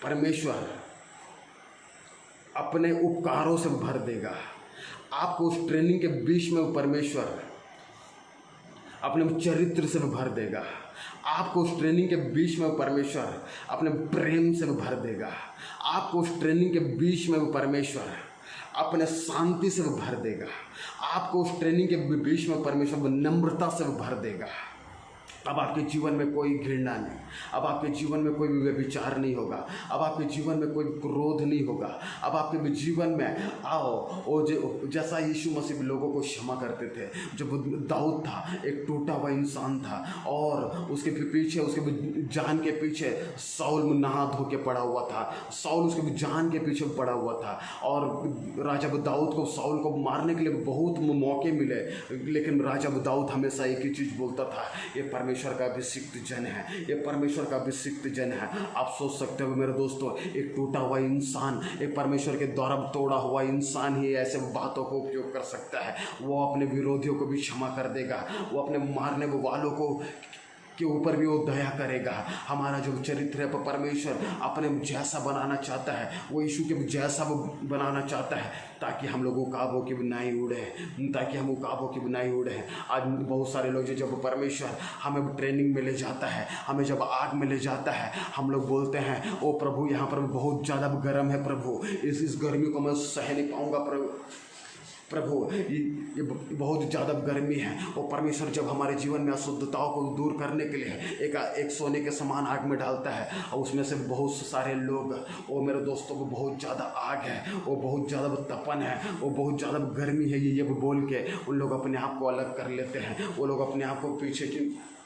परमेश्वर अपने उपकारों से भर देगा। आपको उस ट्रेनिंग के बीच में परमेश्वर अपने चरित्र से भर देगा। आपको उस ट्रेनिंग के बीच में परमेश्वर अपने प्रेम से भर देगा। आपको उस ट्रेनिंग के बीच में परमेश्वर अपने शांति से भर देगा। आपको उस ट्रेनिंग के बीच में परमेश्वर नम्रता से भर देगा। अब आपके जीवन में कोई घृणा नहीं, अब आपके जीवन में कोई व्यभिचार नहीं होगा, अब आपके जीवन में कोई क्रोध नहीं होगा, अब आपके जीवन में जैसा यीशु मसीह लोगों को क्षमा करते थे। जब दाऊद था, एक टूटा हुआ इंसान था और उसके पीछे, उसके जान के पीछे साउल नहा धो के पड़ा हुआ था, साउल उसके जान के पीछे पड़ा हुआ था और राजा दाऊद को साउल को मारने के लिए बहुत मौके मिले, लेकिन राजा दाऊद हमेशा एक ही चीज़ बोलता था, ये परमेश्वर का अभिषिक्त जन है, ये परमेश्वर का अभिषिक्त जन है। आप सोच सकते हो मेरे दोस्तों, एक टूटा हुआ इंसान, एक परमेश्वर के द्वारा तोड़ा हुआ इंसान ही ऐसे बातों को उपयोग कर सकता है। वो अपने विरोधियों को भी क्षमा कर देगा, वो अपने मारने वालों को के ऊपर भी वो दया करेगा। हमारा जो चरित्र है परमेश्वर अपने जैसा बनाना चाहता है, वो यीशु के जैसा वो बनाना चाहता है, ताकि हम लोग उकाबों की बुनाई उड़े, ताकि हम उकाबों की बुनाई उड़े। आज बहुत सारे लोग जब परमेश्वर हमें ट्रेनिंग में ले जाता है, हमें जब आग में ले जाता है, हम लोग बोलते हैं ओ प्रभु यहाँ पर बहुत ज़्यादा गर्म है प्रभु, इस गर्मी को मैं सह नहीं पाऊँगा प्रभु, ये बहुत ज़्यादा गर्मी है। और परमेश्वर जब हमारे जीवन में अशुद्धताओं को दूर करने के लिए एक सोने के समान आग में डालता है, और उसमें से बहुत सारे लोग, वो मेरे दोस्तों को बहुत ज़्यादा आग है, वो बहुत ज़्यादा तपन है, वो बहुत ज़्यादा गर्मी है, ये बोल के उन लोग अपने आप को अलग कर लेते हैं, वो लोग अपने आप को पीछे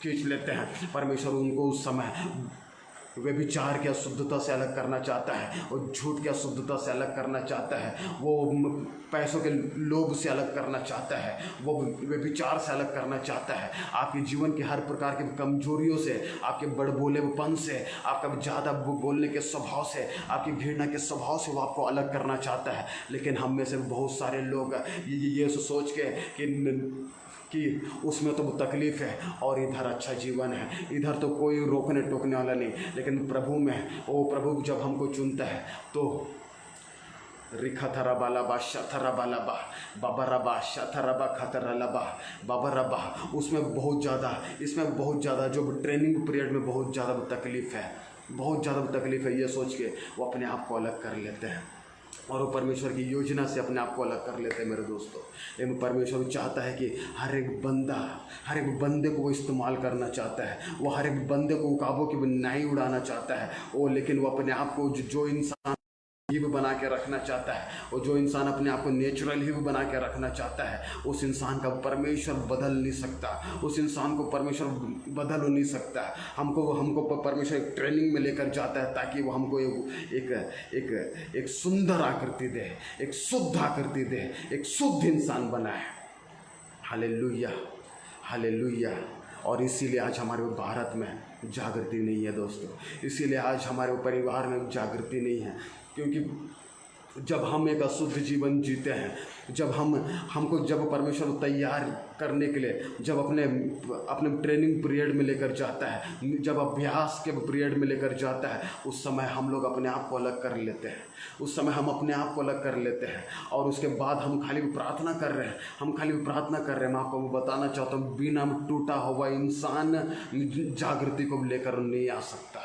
खींच लेते हैं। परमेश्वर उनको उस समय व्यभिचार की अशुद्धता से अलग करना चाहता है, और झूठ की अशुद्धता से अलग करना चाहता है, वो पैसों के लोभ से अलग करना चाहता है, वो व्यभिचार से अलग करना चाहता है। आपके जीवन की हर प्रकार की कमजोरियों से, आपके बड़बोलेपन से, आपका ज़्यादा बोलने के स्वभाव से, आपकी घृणा के स्वभाव से वो आपको अलग करना चाहता है। लेकिन हम में से बहुत सारे लोग ये सोच के कि उसमें तो तकलीफ़ है और इधर अच्छा जीवन है, इधर तो कोई रोकने टोकने वाला नहीं। लेकिन प्रभु में, वो प्रभु जब हमको चुनता है तो रिखा थरा बाला बा शथरा बाला बा बाबा रबा शथरा बा खतरा लबा बाबा रबा, उसमें बहुत ज़्यादा, इसमें बहुत ज़्यादा जो ट्रेनिंग पीरियड में बहुत ज़्यादा तकलीफ़ है, बहुत ज़्यादा तकलीफ़ है। ये सोच के वो अपने आप को अलग कर लेते हैं, और वो परमेश्वर की योजना से अपने आप को अलग कर लेते हैं मेरे दोस्तों। लेकिन परमेश्वर चाहता है कि हर एक बंदे को वो इस्तेमाल करना चाहता है, वो हर एक बंदे को उकाबों की बुनाई उड़ाना चाहता है। वो लेकिन वो अपने आप को जो इंसान ही भी बना के रखना चाहता है, और जो इंसान अपने आप को नेचुरल ही भी बना के रखना चाहता है, उस इंसान का परमेश्वर बदल नहीं सकता, उस इंसान को परमेश्वर बदल नहीं सकता। हमको परमेश्वर एक ट्रेनिंग में लेकर जाता है, ताकि वो हमको एक सुंदर आकृति दे, एक शुद्ध आकृति दे, एक शुद्ध इंसान बनाए। Hallelujah, hallelujah. और इसीलिए आज हमारे भारत में जागृति नहीं है दोस्तों, इसीलिए आज हमारे परिवार में जागृति नहीं है, क्योंकि जब हम एक अशुद्ध जीवन जीते हैं, जब हमको जब परमेश्वर तैयार करने के लिए जब अपने ट्रेनिंग पीरियड में लेकर जाता है, जब अभ्यास के पीरियड में लेकर जाता है, उस समय हम लोग अपने आप को अलग कर लेते हैं, उस समय हम अपने आप को अलग कर लेते हैं। और उसके बाद हम खाली प्रार्थना कर रहे हैं, मैं आपको बताना चाहता हूँ, बिना टूटा हुआ इंसान जागृति को लेकर नहीं आ सकता,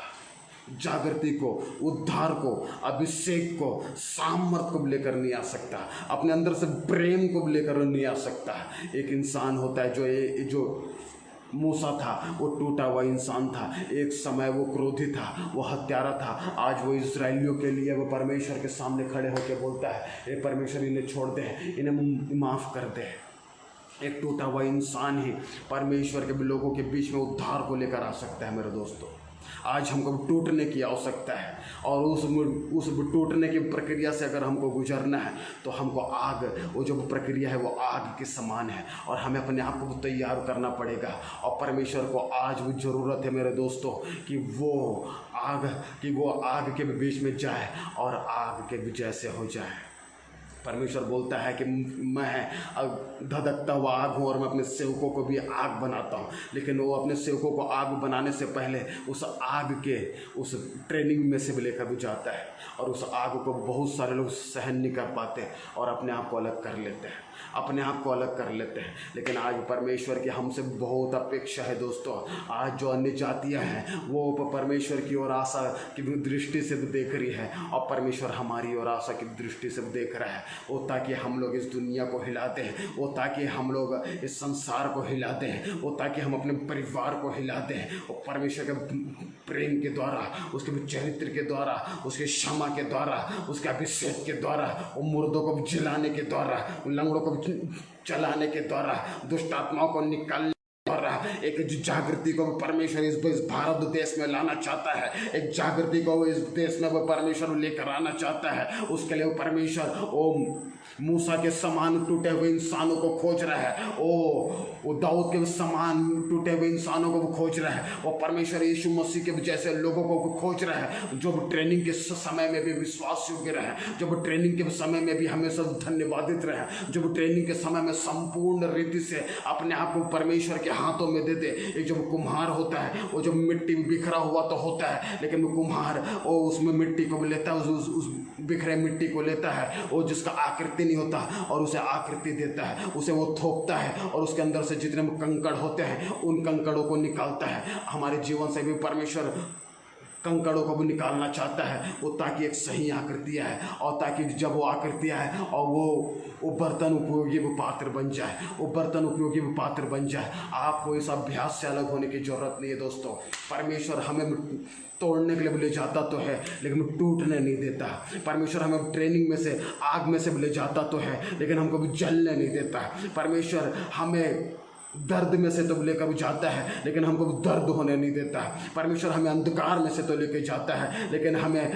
जागृति को, उद्धार को, अभिषेक को, सामर्थ को लेकर नहीं आ सकता, अपने अंदर से प्रेम को लेकर नहीं आ सकता। एक इंसान होता है जो मूसा था, वो टूटा हुआ इंसान था, एक समय वो क्रोधी था, वो हत्यारा था। आज वो इजराइलियों के लिए वो परमेश्वर के सामने खड़े होकर बोलता है, ये परमेश्वर इन्हें छोड़ दे, इन्हें माफ़ कर दे। एक टूटा हुआ इंसान ही परमेश्वर के लोगों के बीच में उद्धार को लेकर आ सकता है मेरे दोस्तों। आज हमको टूटने की आवश्यकता है, और उस टूटने की प्रक्रिया से अगर हमको गुजरना है तो हमको आग, वो जो प्रक्रिया है वो आग के समान है, और हमें अपने आप को तैयार करना पड़ेगा। और परमेश्वर को आज भी ज़रूरत है मेरे दोस्तों कि वो आग के बीच में जाए और आग के विजय से हो जाए। परमेश्वर बोलता है कि मैं धधकता हुआ आग हूँ, और मैं अपने सेवकों को भी आग बनाता हूँ। लेकिन वो अपने सेवकों को आग बनाने से पहले उस आग के उस ट्रेनिंग में से भी लेकर भी जाता है, और उस आग को बहुत सारे लोग सहन नहीं कर पाते और अपने आप को अलग कर लेते हैं, लेकिन आज परमेश्वर की हमसे बहुत अपेक्षा है दोस्तों। आज जो अन्य जातियाँ हैं वो परमेश्वर की ओर आशा की दृष्टि से देख रही है, और परमेश्वर हमारी ओर आशा की दृष्टि से देख रहा है, वो ताकि हम लोग इस दुनिया को हिला दें, वो ताकि हम लोग इस संसार को हिला दें, वो ताकि हम अपने परिवार को हिला दें, और परमेश्वर के प्रेम के द्वारा, उसके चरित्र के द्वारा, उसके क्षमा के द्वारा, उसके अभिषेक के द्वारा, वो मुर्दों को जिलाने के द्वारा, लंगड़ों को चलाने के द्वारा, दुष्ट आत्माओं को निकालने के द्वारा एक जागृति को परमेश्वर इस भारत देश में लाना चाहता है। एक जागृति को इस देश में वो परमेश्वर लेकर आना चाहता है। उसके लिए वो परमेश्वर मूसा के समान टूटे हुए इंसानों को खोज रहा है, वो दाऊद के समान टूटे हुए इंसानों को वो खोज रहा है, वो परमेश्वर यीशु मसीह के जैसे लोगों को वो खोज रहा है, जो ट्रेनिंग के समय में भी विश्वास योग्य रहे, जो ट्रेनिंग के समय में भी हमेशा धन्यवादित रहे, जो ट्रेनिंग के समय में संपूर्ण रीति से अपने आप को परमेश्वर के हाथों में दे दे। एक जो कुम्हार होता है, वो जो मिट्टी बिखरा हुआ तो होता है, लेकिन वो कुम्हार वो उसमें मिट्टी को लेता है, उस बिखरे मिट्टी को लेता है, वो जिसका आकृति नहीं होता और उसे आकृति देता है, उसे वो थोपता है और उसके अंदर से जितने कंकड़ होते हैं उन कंकड़ों को निकालता है। हमारे जीवन से भी परमेश्वर कंकड़ों को भी निकालना चाहता है, वो ताकि एक सही आकृतियाँ है, और ताकि जब वो आकृतियाँ है और वो बर्तन उपयोगी वो पात्र बन जाए, वो बर्तन उपयोगी वो पात्र बन जाए। आपको इस अभ्यास से अलग होने की जरूरत नहीं है दोस्तों। परमेश्वर हमें तोड़ने के लिए ले जाता तो है, लेकिन टूटने नहीं देता। परमेश्वर हमें ट्रेनिंग में से, आग में से ले जाता तो है, लेकिन हमको भी जलने नहीं देता। परमेश्वर हमें दर्द में से तो लेकर जाता है, लेकिन हमको दर्द होने नहीं देता। परमेश्वर हमें अंधकार में से तो लेकर जाता है, लेकिन हमें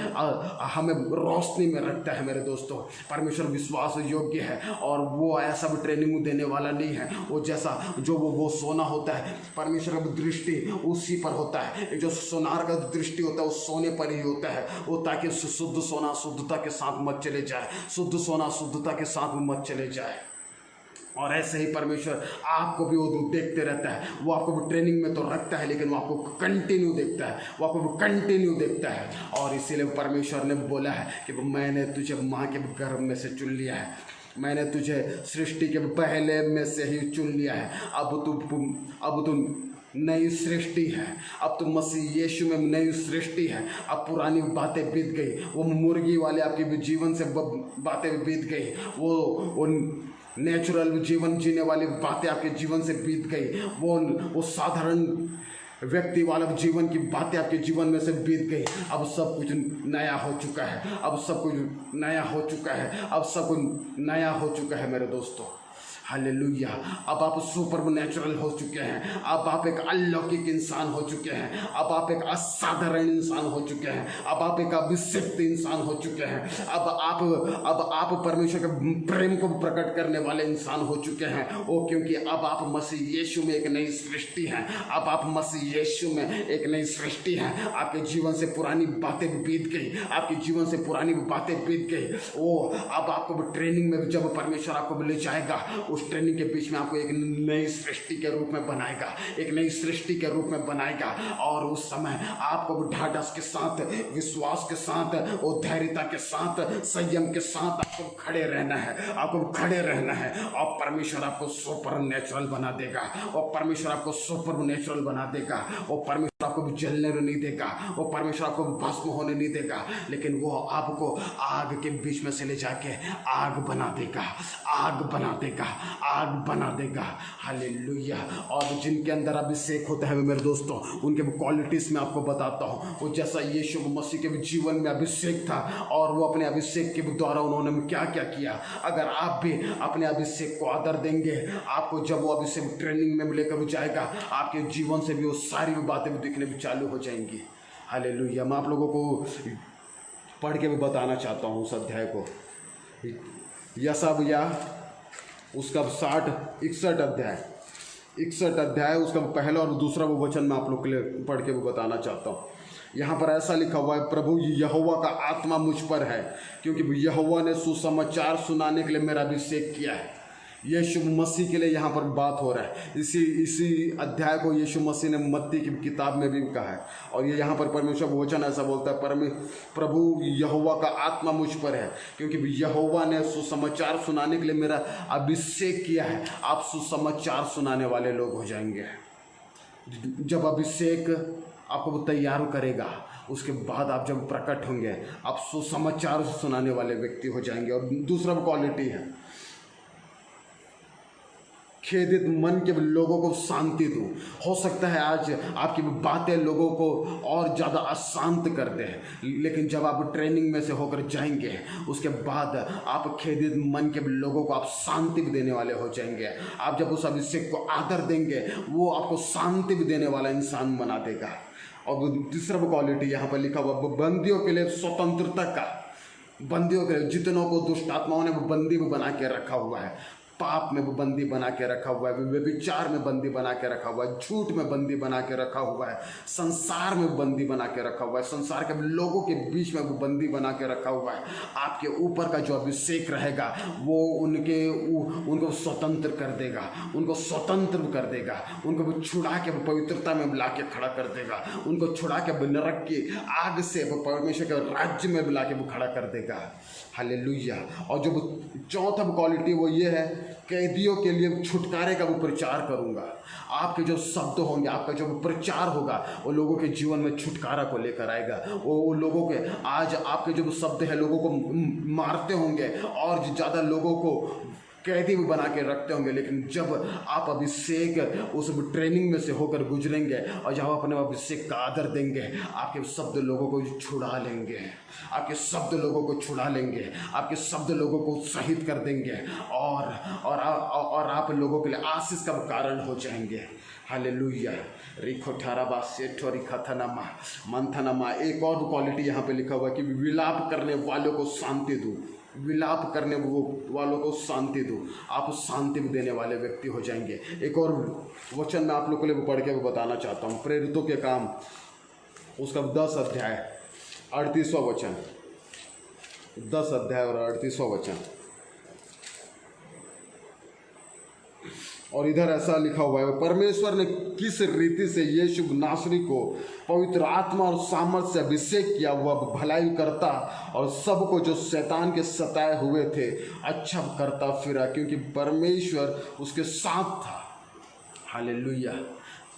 रोशनी में रखता है। मेरे दोस्तों, परमेश्वर विश्वास योग्य है, और वो ऐसा भी ट्रेनिंग देने वाला नहीं है। वो जैसा जो वो सोना होता है, परमेश्वर का दृष्टि उसी पर होता है। जो सोनार का दृष्टि होता है वो सोने पर ही होता है, वो ताकि शुद्ध सोना शुद्धता के साथ मत चले जाए, शुद्ध सोना शुद्धता के साथ मत चले जाए। और ऐसे ही परमेश्वर आपको भी वो देखते रहता है। वो आपको भी ट्रेनिंग में तो रखता है, लेकिन वो आपको कंटिन्यू देखता है, वो आपको भी कंटिन्यू देखता है। और इसीलिए परमेश्वर ने बोला है कि मैंने तुझे माँ के गर्भ में से चुन लिया है, मैंने तुझे सृष्टि के पहले में से ही चुन लिया है। अब तू नई सृष्टि है, अब तो मसीह यीशु में नई सृष्टि है। अब पुरानी बातें बीत गई, वो मुर्गी वाले आपके जीवन से बातें बीत गई, वो नेचुरल जीवन जीने वाली बातें आपके जीवन से बीत गई, वो साधारण व्यक्ति वाला जीवन की बातें आपके जीवन में से बीत गई। अब सब कुछ नया हो चुका है, अब सब कुछ नया हो चुका है, अब सब कुछ नया हो चुका है मेरे दोस्तों। हालेलुया। अब आप सुपर नेचुरल हो चुके हैं, अब आप एक अलौकिक इंसान हो चुके हैं, अब आप एक असाधारण इंसान हो चुके हैं, अब आप एक अभिषिक्त इंसान हो चुके हैं, अब आप परमेश्वर के प्रेम को प्रकट करने वाले इंसान हो चुके हैं। वो क्योंकि अब आप मसीह यीशु में एक नई सृष्टि हैं, अब आप मसीह यीशु में एक नई सृष्टि हैं। आपके जीवन से पुरानी बातें बीत गई, आपके जीवन से पुरानी बातें बीत गई। वो अब आपको ट्रेनिंग में जब परमेश्वर आपको ले जाएगा, उस ट्रेनिंग के बीच में आपको एक नई सृष्टि के रूप में बनाएगा, एक नई सृष्टि के रूप में बनाएगा। और उस समय आपको ढाढ़स के साथ, विश्वास के साथ, और धैर्यता के साथ, संयम के साथ आपको खड़े रहना है, आपको खड़े रहना है। और परमेश्वर आपको सुपर नेचुरल बना देगा, और परमेश्वर आपको सुपर नेचुरल बना देगा। और परमेश्वर आपको भी जलने नहीं देगा, वो परमेश्वर आपको भस्म होने नहीं देगा, लेकिन वो आपको आग के बीच में से ले जाके आग बना देगा, आग बना देगा, आग बना देगा। हालेलुया। और जिनके अंदर अभिषेक होता है मेरे दोस्तों, उनके क्वालिटीज में आपको बताता हूँ। वो जैसा यीशु मसीह के भी जीवन में अभिषेक था, और वो अपने अभिषेक के द्वारा उन्होंने क्या क्या किया। अगर आप भी अपने अभिषेक को आदर देंगे, आपको जब वो अभिषेक ट्रेनिंग में लेकर जाएगा, आपके जीवन से भी वो सारी बातें भी दिखने भी चालू हो जाएंगी। हालेलुया। मैं आप लोगों को पढ़ के भी बताना चाहता हूँ उस अध्याय को। यशायाह उसका 61 अध्याय उसका पहला और दूसरा वो वचन मैं आप लोग के लिए पढ़ के भी बताना चाहता हूँ। यहाँ पर ऐसा लिखा हुआ है, प्रभु यहोवा का आत्मा मुझ पर है, क्योंकि यहोवा ने सुसमाचार सुनाने के लिए मेरा अभिषेक किया है। यीशु मसीह के लिए यहाँ पर बात हो रहा है। इसी अध्याय को यीशु मसीह ने मत्ती की किताब में भी कहा है, और ये यहाँ पर परमेश्वर वचन ऐसा बोलता है, प्रभु यहोवा का आत्मा मुझ पर है, क्योंकि यहोवा ने सुसमाचार सुनाने के लिए मेरा अभिषेक किया है। आप सुसमाचार सुनाने वाले लोग हो जाएंगे। जब अभिषेक आपको तैयार करेगा, उसके बाद आप जब प्रकट होंगे, आप सुसमाचार सुनाने वाले व्यक्ति हो जाएंगे। और दूसरा क्वालिटी है, खेदित मन के लोगों को शांति दूँ। हो सकता है आज आपकी बातें लोगों को और ज़्यादा अशांत कर दे, लेकिन जब आप ट्रेनिंग में से होकर जाएंगे, उसके बाद आप खेदित मन के लोगों को आप शांति भी देने वाले हो जाएंगे। आप जब उस अभिषेक को आदर देंगे, वो आपको शांति भी देने वाला इंसान बना देगा। और दूसरा क्वालिटी यहाँ पर लिखा हुआ, बंदियों के लिए स्वतंत्रता का बंदियों के, जितनों को दुष्ट आत्माओं ने वो बंदी भी बना के रखा हुआ है, पाप में वो बंदी बना के रखा हुआ है, व्यभिचार में बंदी बना के रखा हुआ है, झूठ में बंदी बना के रखा हुआ है, संसार में बंदी बना के रखा हुआ है, संसार के लोगों के बीच में वो बंदी बना के रखा हुआ है। आपके ऊपर का जो अभिषेक रहेगा वो उनको स्वतंत्र कर देगा, उनको स्वतंत्र कर देगा, उनको वो छुड़ा के पवित्रता में ला के खड़ा कर देगा, उनको छुड़ा के नरक की आग से वो परमेश्वर के राज्य में ला के वो खड़ा कर देगा। हालेलुया। और जो चौथा क्वालिटी वो ये है, कैदियों के लिए छुटकारे का वो प्रचार करूंगा। आपके जो शब्द होंगे, आपका जो प्रचार होगा, वो लोगों के जीवन में छुटकारा को लेकर आएगा। वो लोगों के, आज आपके जो शब्द है लोगों को मारते होंगे और ज़्यादा लोगों को कैदी भी बना के रखते होंगे, लेकिन जब आप अभिषेक उस ट्रेनिंग में से होकर गुजरेंगे और जब अपने अभिषेक का आदर देंगे, आपके शब्द लोगों को छुड़ा लेंगे, आपके शब्द लोगों को छुड़ा लेंगे, आपके शब्द लोगों को उत्साहित कर देंगे और आप लोगों के लिए आशीष का कारण हो जाएंगे। हालेलुया। रिखो ठाराबा सेठो रिखथनमा मंथनमा। एक और क्वालिटी यहाँ पे लिखा हुआ है कि विलाप करने वालों को शांति दो, विलाप करने वालों को शांति दो। आप शांति भी देने वाले व्यक्ति हो जाएंगे। एक और वचन मैं आप लोगों के लिए पढ़ के बताना चाहता हूँ, प्रेरितों के काम उसका 10 अध्याय 38वां वचन, 10 अध्याय और 38वां वचन। और इधर ऐसा लिखा हुआ है, परमेश्वर ने किस रीति से यीशु नासरी को पवित्र आत्मा और सामर्थ से अभिषेक किया, वह भलाई करता और सबको जो शैतान के सताए हुए थे अच्छा करता फिरा, क्योंकि परमेश्वर उसके साथ था। हालेलुया।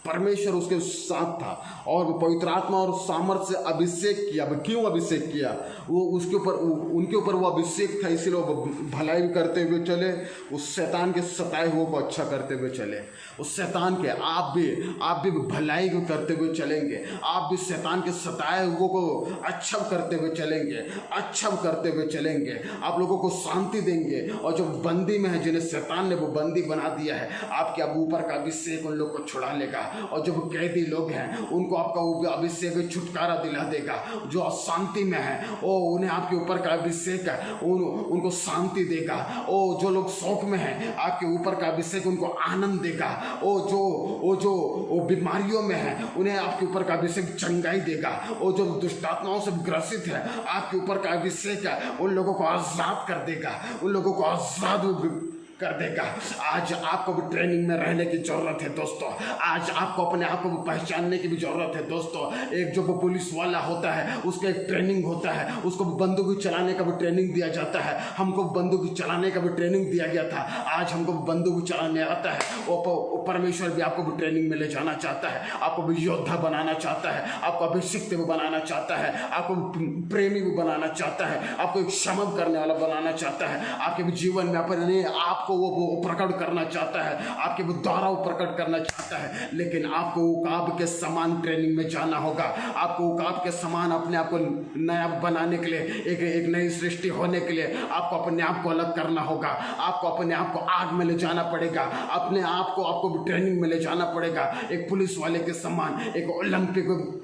परमेश्वर उसके साथ था और पवित्र आत्मा और सामर्थ से अभिषेक किया। क्यों अभिषेक किया? वो उसके ऊपर, उनके ऊपर वो अभिषेक था, इसीलिए वो भलाई करते हुए चले, उस शैतान के सताए हुए को अच्छा करते हुए चले। उस शैतान के आप भी भलाई करते हुए चलेंगे, आप भी शैतान के सताए हुए को अच्छा करते हुए चलेंगे, अच्छा करते हुए चलेंगे। आप लोगों को शांति देंगे और जो बंदी में है, जिन्हें शैतान ने वो बंदी बना दिया है, आपके अब ऊपर का अभिषेक उन लोग को छुड़ा लेगा। और जो कैदी लोग हैं उनको आपका अभिषेक छुटकारा दिला देगा। जो अशांति में है वो उन्हें आपके ऊपर का अभिषेक उनको शांति देगा। ओ जो लोग शौक में हैं, आपके ऊपर का अभिषेक उनको आनंद देगा। वो बीमारियों में है, उन्हें आपके ऊपर का अभिषेक चंगाई देगा। वो जो दुष्टात्माओं से ग्रसित है, आपके ऊपर का अभिषेक है उन लोगों को आजाद कर देगा, उन लोगों को आजाद कर देगा। आज आपको भी ट्रेनिंग में रहने की जरूरत है दोस्तों। आज आपको अपने आप को पहचानने की भी जरूरत है दोस्तों। एक जो पुलिस वाला होता है उसका एक ट्रेनिंग होता है, उसको बंदूक चलाने का भी ट्रेनिंग दिया जाता है। हमको बंदूक चलाने का भी ट्रेनिंग दिया गया था, आज हमको बंदूक चलाने आता है। वो परमेश्वर भी आपको भी ट्रेनिंग में ले जाना चाहता है, आपको भी योद्धा बनाना चाहता है, आपको अभिषिक्त भी बनाना चाहता है, आपको प्रेमी भी बनाना चाहता है, आपको एक क्षमा करने वाला बनाना चाहता है। आपके जीवन में अपने आपको वो प्रकट करना चाहता है, आपके द्वारा वो प्रकट करना चाहता है। लेकिन आपको उकाब के समान ट्रेनिंग में जाना होगा। आपको उकाब के समान अपने आप को नया बनाने के लिए, एक नई सृष्टि होने के लिए आपको अपने आप को अलग करना होगा। आपको अपने आप को आग में ले जाना पड़ेगा, अपने आप को आपको ट्रेनिंग में ले जाना पड़ेगा। एक पुलिस वाले के समान, एक ओलंपिक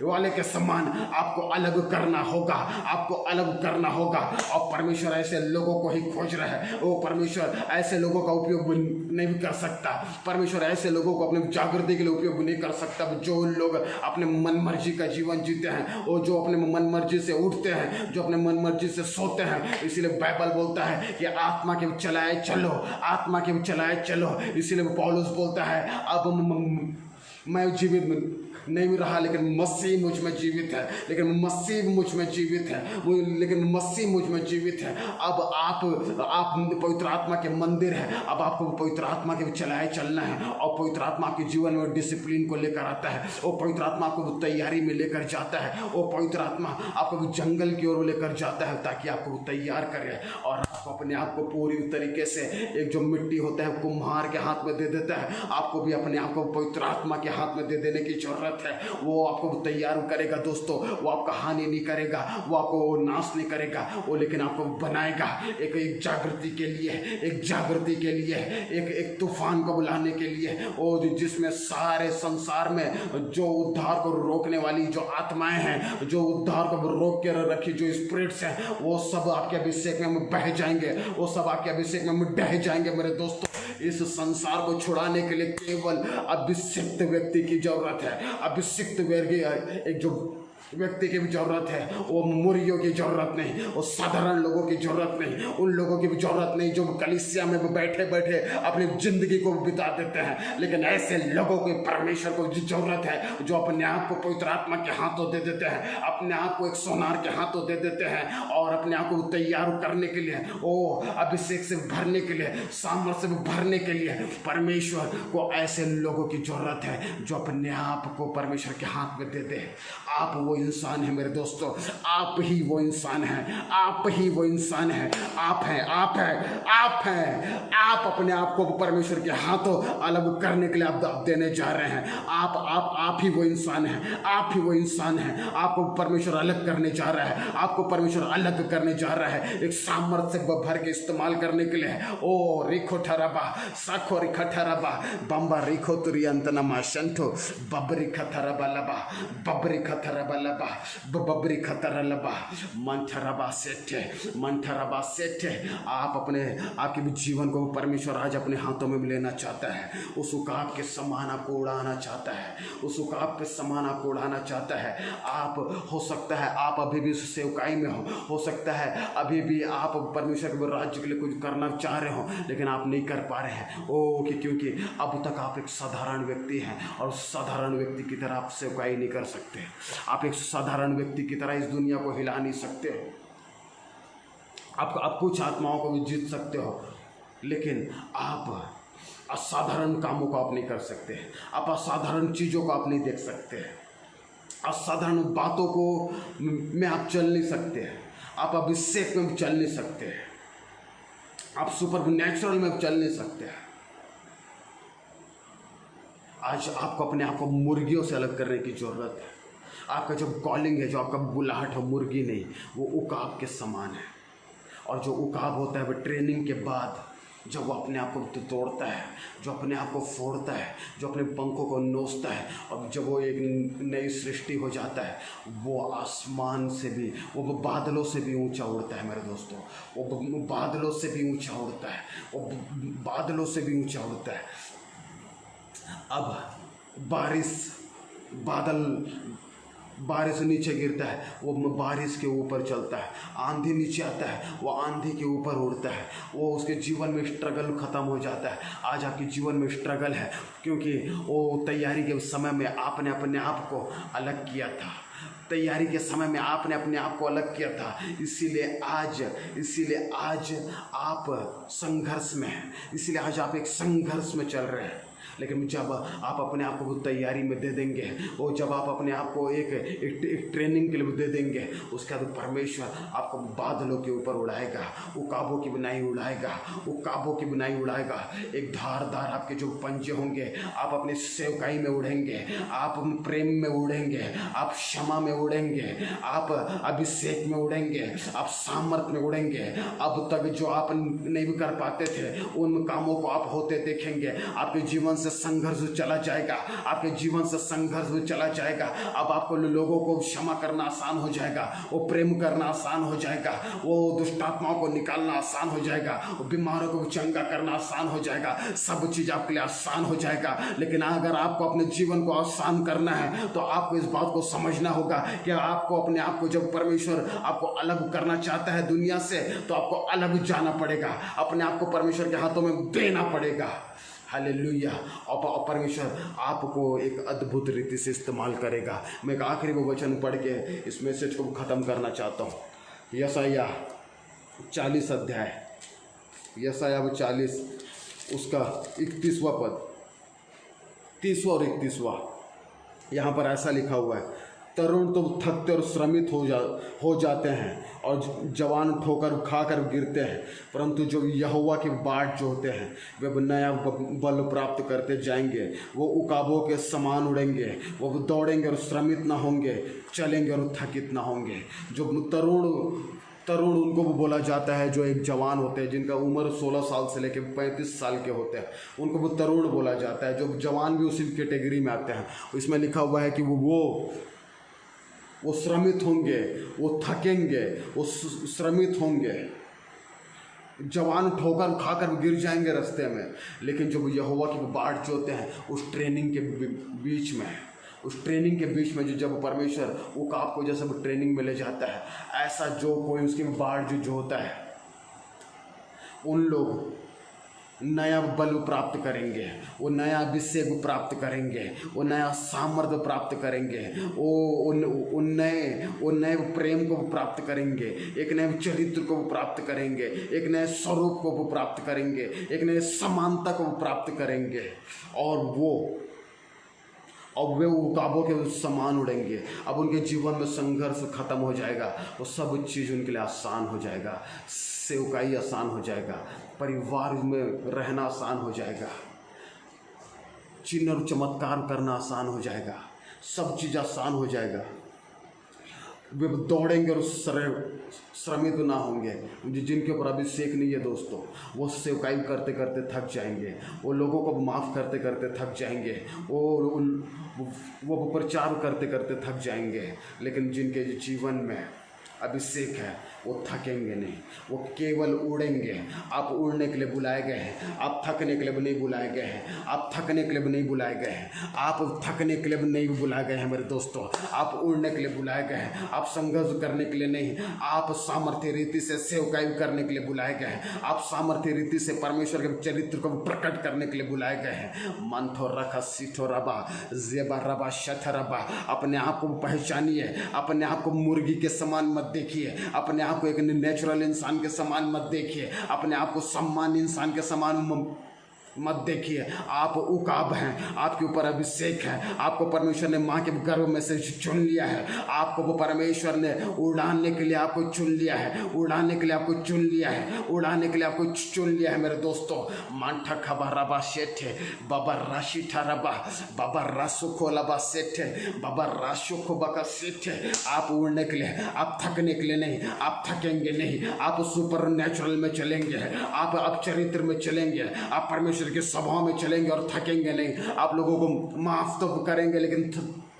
वाले के समान आपको अलग करना होगा, आपको अलग करना होगा। और परमेश्वर ऐसे लोगों को ही खोज रहा है। वो परमेश्वर ऐसे लोगों का उपयोग नहीं कर सकता। परमेश्वर ऐसे लोगों को अपने जागृति के लिए उपयोग नहीं कर सकता जो लोग अपने मन मर्जी का जीवन जीते हैं, वो जो अपने मन मर्जी से उठते हैं, जो अपने मन मर्जी से सोते हैं। इसीलिए बाइबल बोलता है कि आत्मा के चलाए चलो, आत्मा के चलाए चलो। इसीलिए पौलुस बोलता है, अब मैं जीवित नहीं रहा लेकिन मसीह मुझ में जीवित है, लेकिन मसीह मुझ में जीवित है, लेकिन मसीह मुझ में जीवित है। अब आप पवित्र आत्मा के मंदिर है। अब आपको पवित्र आत्मा के चलाए चलना है। और पवित्र आत्मा के जीवन में डिसिप्लिन को लेकर आता है। वो पवित्र आत्मा को तैयारी में लेकर जाता है। वो पवित्र आत्मा आपको जंगल की ओर लेकर जाता है ताकि आपको तैयार करे और आपको अपने आप को पूरी तरीके से, एक जो मिट्टी होता है कुम्हार के हाथ में दे देता है, आपको भी अपने आप को पवित्र आत्मा के हाथ में दे देने की जरूरत है। वो आपको तैयार करेगा दोस्तों, वो आपका हानि नहीं करेगा, वो आपको नाश नहीं करेगा, वो लेकिन आपको बनाएगा एक जागृति के लिए, एक जागृति के लिए, एक तूफान को बुलाने के लिए, और जिसमें सारे संसार में जो उद्धार को रोकने वाली जो आत्माएं हैं, जो उद्धार को रोक के रखी जो स्पिरिट्स हैं, वो सब आपके अभिषेक में बह जाएंगे, वो सब आपके अभिषेक में बह जाएंगे मेरे दोस्तों। इस संसार को छुड़ाने के लिए केवल अभिषिक्त व्यक्ति की जरूरत है। अभिषिक्त एक जो व्यक्ति की भी जरूरत है, वो मुर्गियों की जरूरत नहीं, वो साधारण लोगों की जरूरत नहीं, उन लोगों की भी जरूरत नहीं जो कलीसिया में बैठे बैठे अपनी जिंदगी को बिता देते हैं। लेकिन ऐसे लोगों को परमेश्वर को जरूरत है जो अपने आप को पवित्र आत्मा के हाथों दे देते हैं, अपने आप को एक सोनार के हाथों दे देते हैं, और अपने आप को तैयार करने के लिए, ओ अभिषेक से भरने के लिए, सामर्थ्य से भरने के लिए परमेश्वर को ऐसे लोगों की जरूरत है जो अपने आप को परमेश्वर के हाथ में दे दे। आप वो इंसान है मेरे दोस्तों, आप ही वो इंसान है, आप ही वो इंसान है, आप हैं, आप हैं, आप हैं। आप अपने आप को परमेश्वर के हाथों अलग करने के लिए आप देने जा रहे हैं। आप ही वो इंसान है, आप ही वो इंसान है। आपको परमेश्वर अलग करने जा रहा है, आपको परमेश्वर अलग करने जा रहा है, एक सामर्थ्य से भर के इस्तेमाल करने के लिए। ओ रिखो ठरबा साखो रिखा ठरबा बम्बा रिखो तुरियंतनमा शंठो बबरी खतरबा लबा बबरी खतरबा लबा बबरी खतर लबा मंथरबा सेठे। आप अपने आपके भी जीवन को परमेश्वर आज अपने हाथों में लेना चाहता है। उस उकाब के समान आपको उड़ाना चाहता है, उस उकाब के समान आपको उड़ाना चाहता है। आप हो सकता है आप अभी भी उस सेवकाई में हो सकता है अभी भी आप परमेश्वर के राज्य के लिए कुछ करना चाह रहे हो, लेकिन आप नहीं कर पा रहे हैं। ओ क्योंकि अब तक आप एक साधारण व्यक्ति हैं, और साधारण व्यक्ति की तरह आप सेवकाई नहीं कर सकते। आप एक साधारण व्यक्ति की तरह इस दुनिया को हिला नहीं सकते हो। आप कुछ आत्माओं को भी जीत सकते हो, लेकिन आप असाधारण कामों को आप नहीं कर सकते। आप असाधारण चीज़ों को आप नहीं देख सकते। असाधारण बातों को में आप चल नहीं सकते। आप अभिषेक में चल नहीं सकते। आप सुपर नेचुरल में चल नहीं सकते। आज आपको अपने आप को मुर्गियों से अलग करने की जरूरत है। आपका जो कॉलिंग है, जो आपका बुलाहट है, मुर्गी नहीं, वो उकाब के समान है। और जो उकाब होता है वो ट्रेनिंग के बाद जब वो अपने आप को तोड़ता है, जो अपने आप को फोड़ता है, जो अपने पंखों को नोचता है, और जब वो एक नई सृष्टि हो जाता है, वो आसमान से भी, वो बादलों से भी ऊंचा उड़ता है मेरे दोस्तों। वो बादलों से भी ऊंचा उड़ता है, वो बादलों से भी ऊंचा उड़ता है। अब बारिश नीचे गिरता है, वो बारिश के ऊपर चलता है। आंधी नीचे आता है, वो आंधी के ऊपर उड़ता है। वो उसके जीवन में स्ट्रगल ख़त्म हो जाता है। आज आपके जीवन में स्ट्रगल है क्योंकि वो तैयारी के समय में आपने अपने आप को अलग किया था। तैयारी के समय में आपने अपने आप को अलग किया था, इसीलिए आज आप संघर्ष में हैं, इसीलिए आज आप एक संघर्ष में चल रहे हैं। लेकिन जब आप अपने आप को तैयारी में दे देंगे, और जब आप अपने आप को एक ट्रेनिंग के लिए दे देंगे, उसके बाद परमेश्वर आपको बादलों के ऊपर उड़ाएगा, उकाबों की बुनाई उड़ाएगा। एक धारदार आपके जो पंजे होंगे, आप अपनी सेवकाई में उड़ेंगे, आप प्रेम में उड़ेंगे, आप क्षमा में उड़ेंगे, आप अभिषेक में उड़ेंगे, आप सामर्थ्य में उड़ेंगे। अब तक जो आप नहीं भी कर पाते थे, उन कामों को आप होते देखेंगे। आपके जीवन से संघर्ष चला जाएगा, आपके जीवन से संघर्ष चला जाएगा। अब आपको लोगों को क्षमा करना आसान हो जाएगा, वो प्रेम करना आसान हो जाएगा, वो दुष्टात्माओं को निकालना आसान हो जाएगा, वो बीमारों को चंगा करना आसान हो जाएगा। सब चीज़ आपके लिए आसान हो जाएगा। लेकिन अगर आपको अपने जीवन को आसान करना है तो आपको इस बात को समझना होगा कि आपको अपने आप को, जब परमेश्वर आपको अलग करना चाहता है दुनिया से, तो आपको अलग जाना पड़ेगा, अपने आप को परमेश्वर के हाथों में देना पड़ेगा। हालेलुया। और परमेश्वर आपको एक अद्भुत रीति से इस्तेमाल करेगा। मैं एक आखिरी वो वचन पढ़ के इस मैसेज को ख़त्म करना चाहता हूँ। यशायाह 40 अध्याय, यशायाह 40 उसका 31वां पद, 30वां और 31वां। यहाँ पर ऐसा लिखा हुआ है, तरुण तो थकते और श्रमित हो जाते हैं और जवान ठोकर खाकर गिरते हैं, परंतु जो यहोवा के बाट जो होते हैं वे नया बल प्राप्त करते जाएंगे। वो उकाबों के समान उड़ेंगे, वो दौड़ेंगे और श्रमित ना होंगे, चलेंगे और थकित ना होंगे। जो तरुण उनको भी बोला जाता है, जो एक जवान होते हैं जिनका उम्र 16 साल से लेकर 35 साल के होते हैं, उनको भी तरुण बोला जाता है। जो जवान भी उसी कैटेगरी में आते हैं। इसमें लिखा हुआ है कि वो श्रमित होंगे, वो थकेंगे, वो श्रमित होंगे। जवान ठोकर खाकर गिर जाएंगे रास्ते में, लेकिन जो यहोवा की बाट जो होते हैं उस ट्रेनिंग के बीच में जो जब परमेश्वर वो आपको जैसे ट्रेनिंग में ले जाता है, ऐसा जो कोई उसकी बाट जो होता है, उन लोग नया बल प्राप्त करेंगे, वो नया अभिषेक प्राप्त करेंगे, वो नया सामर्थ्य प्राप्त करेंगे, वो नए प्रेम को प्राप्त करेंगे, एक नए चरित्र को प्राप्त करेंगे, एक नए स्वरूप को प्राप्त करेंगे, एक नए समानता को प्राप्त करेंगे, और वे उकाबों के समान उड़ेंगे। अब उनके जीवन में संघर्ष खत्म हो जाएगा, वो सब चीज़ उनके लिए आसान हो जाएगा, सेवकाई आसान हो जाएगा, परिवार में रहना आसान हो जाएगा, चिन्ह और चमत्कार करना आसान हो जाएगा, सब चीज़ आसान हो जाएगा। वे दौड़ेंगे और श्रमित ना होंगे। जिनके ऊपर अभिषेक नहीं है दोस्तों, वो सेवकाई करते करते थक जाएंगे, वो लोगों को माफ़ करते करते थक जाएंगे, वो प्रचार करते करते थक जाएंगे। लेकिन जिनके जीवन में अभिषेक है वो थकेंगे नहीं, वो केवल उड़ेंगे। आप उड़ने के लिए बुलाए गए हैं, आप थकने के लिए नहीं बुलाए गए हैं, आप थकने के लिए नहीं बुलाए गए हैं, आप थकने के लिए नहीं बुलाए गए हैं मेरे दोस्तों, आप उड़ने के लिए बुलाए गए हैं, आप संघर्ष करने के लिए नहीं, आप सामर्थ्य रीति से सेवकाई करने के लिए बुलाए गए हैं, आप सामर्थ्य रीति से परमेश्वर के चरित्र को प्रकट करने के लिए बुलाए गए हैं। मंथो रखा सिठो रबा जेबा रबा शथ रबा। अपने आप को पहचानिए, अपने आप को मुर्गी के समान मत देखिए, अपने आप को एक नेचुरल इंसान के समान मत देखिए, अपने आप को सम्मान इंसान के समान मत देखिए। आप उकाब हैं, आपके ऊपर अभिषेक है, आपको परमेश्वर ने माँ के गर्भ में से चुन लिया है, आपको वो परमेश्वर ने उड़ाने के लिए आपको चुन लिया है, उड़ाने के लिए आपको चुन लिया है, उड़ाने के लिए आपको चुन लिया है मेरे दोस्तों। मांठा खबा रबा शेठे बाबा राशि ठरबा बाबा रासु खोलबा सेठे बाबा राशु खोबा का सेठे। आप उड़ने के लिए, आप थकने के लिए नहीं, आप थकेंगे नहीं, आप सुपर नेचुरल में चलेंगे, आप चरित्र में चलेंगे, आप परमेश्वर के सभाओं में चलेंगे और थकेंगे नहीं। आप लोगों को माफ तो करेंगे लेकिन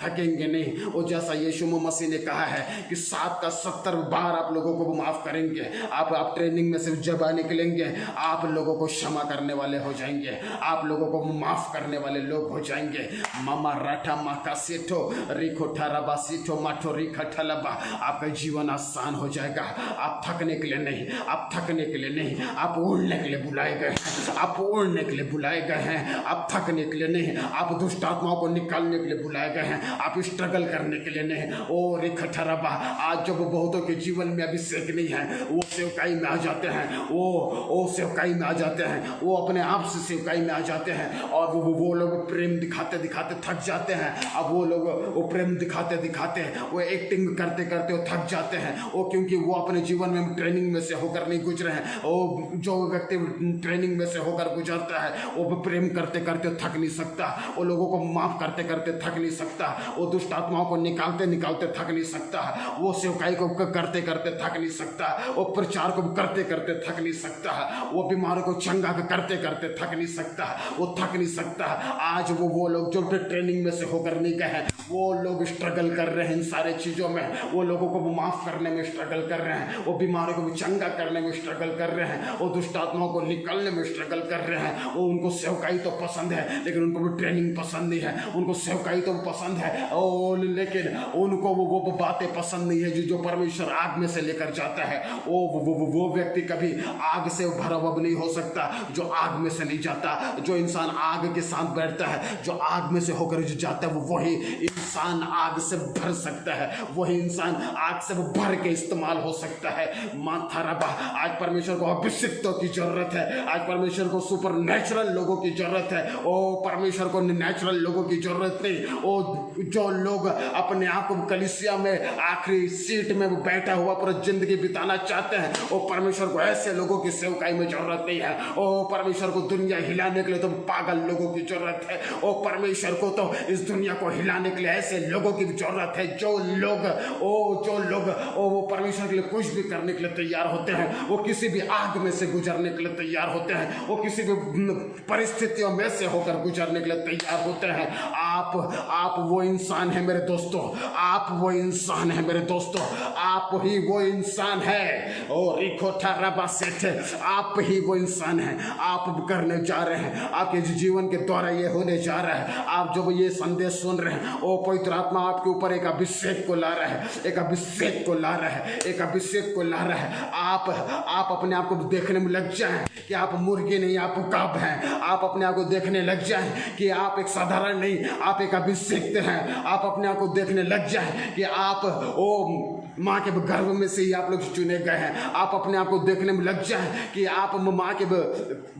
थकेंगे नहीं। वो जैसा यीशु मसीह ने कहा है कि 7 का 70 बार आप लोगों को माफ करेंगे। आप ट्रेनिंग में से जब निकलेंगे, आप लोगों को क्षमा करने वाले हो जाएंगे, आप लोगों को माफ करने वाले लोग हो जाएंगे। मामा राठा माका सेठो रिखो ठरबा सीठो माठो रिखा ठलबा। आपका जीवन आसान हो जाएगा। आप थकने के लिए नहीं, आप थकने के लिए नहीं, आप उड़ने के लिए बुलाए गए हैं, आप उड़ने के लिए बुलाए गए हैं, आप थकने के लिए नहीं, आप दुष्ट आत्माओं को निकालने के लिए बुलाए गए हैं, आप स्ट्रगल करने के लिए नहीं। ओ रिखा ठरबा। आज जब बहुतों के जीवन में अभिषेक नहीं है, वो सेवकाई में आ जाते हैं, वो सेवकाई में आ जाते हैं, वो अपने आप से सेवकाई में आ जाते हैं, और वो लोग प्रेम दिखाते दिखाते थक जाते हैं। अब वो लोग वो प्रेम दिखाते दिखाते वो एक्टिंग करते करते वो थक जाते हैं, वो क्योंकि वो अपने जीवन में ट्रेनिंग में से होकर नहीं गुजरे हैं। वो जो व्यक्ति ट्रेनिंग में से होकर गुजरता है वो प्रेम करते करते थक नहीं सकता, वो लोगों को माफ करते करते थक नहीं सकता, वो दुष्ट आत्माओं को निकालते निकालते थक नहीं सकता, वो सेवकाई को करते करते थक नहीं सकता, वो प्रचार को करते करते थक नहीं सकता, वो बीमारों को चंगा करते करते थक नहीं सकता, वो थक नहीं सकता। आज वो लोग जो ट्रेनिंग में से होकर नहीं गए हैं, वो लोग स्ट्रगल कर रहे हैं इन सारे चीज़ों में, वो लोगों को माफ़ करने में स्ट्रगल कर रहे हैं, वो बीमारों को भी चंगा करने में स्ट्रगल कर रहे हैं, वो दुष्ट आत्माओं को निकालने में स्ट्रगल कर रहे हैं। वो उनको सेवकाई तो पसंद है लेकिन उनको भी ट्रेनिंग पसंद नहीं है, उनको सेवकाई तो पसंद है लेकिन उनको वो बातें पसंद नहीं है जो परमेश्वर आग में से लेकर जाता है। वो व्यक्ति कभी आग से भरा हुआ नहीं हो सकता जो आग में से नहीं जाता। जो इंसान आग के साथ बैठता है, जो आग में से होकर जो जाता है, वही इंसान आग से भर सकता है, वही इंसान आग से भर के इस्तेमाल हो सकता है। माथा रबा। आज परमेश्वर को अभिषिक्तों की जरूरत है, आज परमेश्वर को सुपर नेचुरल लोगों की जरूरत है। ओ परमेश्वर को नेचुरल लोगों की जरूरत नहीं, ओ जो लोग अपने आप को कलीसिया में आखिरी सीट में बैठा हुआ पूरा जिंदगी बिताना चाहते हैं, वो परमेश्वर को ऐसे लोगों की सेवकाई में जरूरत नहीं है। ओ परमेश्वर को दुनिया हिलाने के लिए तो पागल लोगों की जरूरत है। ओ परमेश्वर को तो इस दुनिया को हिलाने के लिए ऐसे लोगों की जरूरत है जो लोग वो परमेश्वर के लिए कुछ भी करने के लिए तैयार होते हैं, वो किसी भी आग में से गुजरने के लिए तैयार होते हैं, वो किसी भी परिस्थितियों में से होकर गुजरने के लिए तैयार होते हैं। आप वो इंसान है मेरे दोस्तों, आप वो इंसान है मेरे दोस्तों, आप ही वो इंसान है। और आप ही वो इंसान है। आप करने जा रहे हैं, आपके जीवन के द्वारा ये होने जा रहा है। आप जब ये संदेश सुन रहे हैं, ओ पवित्र आत्मा आपके ऊपर एक अभिषेक को ला रहा है, एक अभिषेक को ला रहा है, एक अभिषेक को ला रहा है। आप अपने आप को देखने में लग जाएं कि आप मुर्गी नहीं, आप उकाब हैं। आप अपने आप को देखने लग जाएं कि आप एक साधारण नहीं, आप एक अभिषेक हैं। आप अपने आप को देखने लग जाएं कि आप ओ माँ के गर्भ में से ही आप लोग चुने गए हैं। आप अपने आप को देखने में लग जाएं कि आप माँ के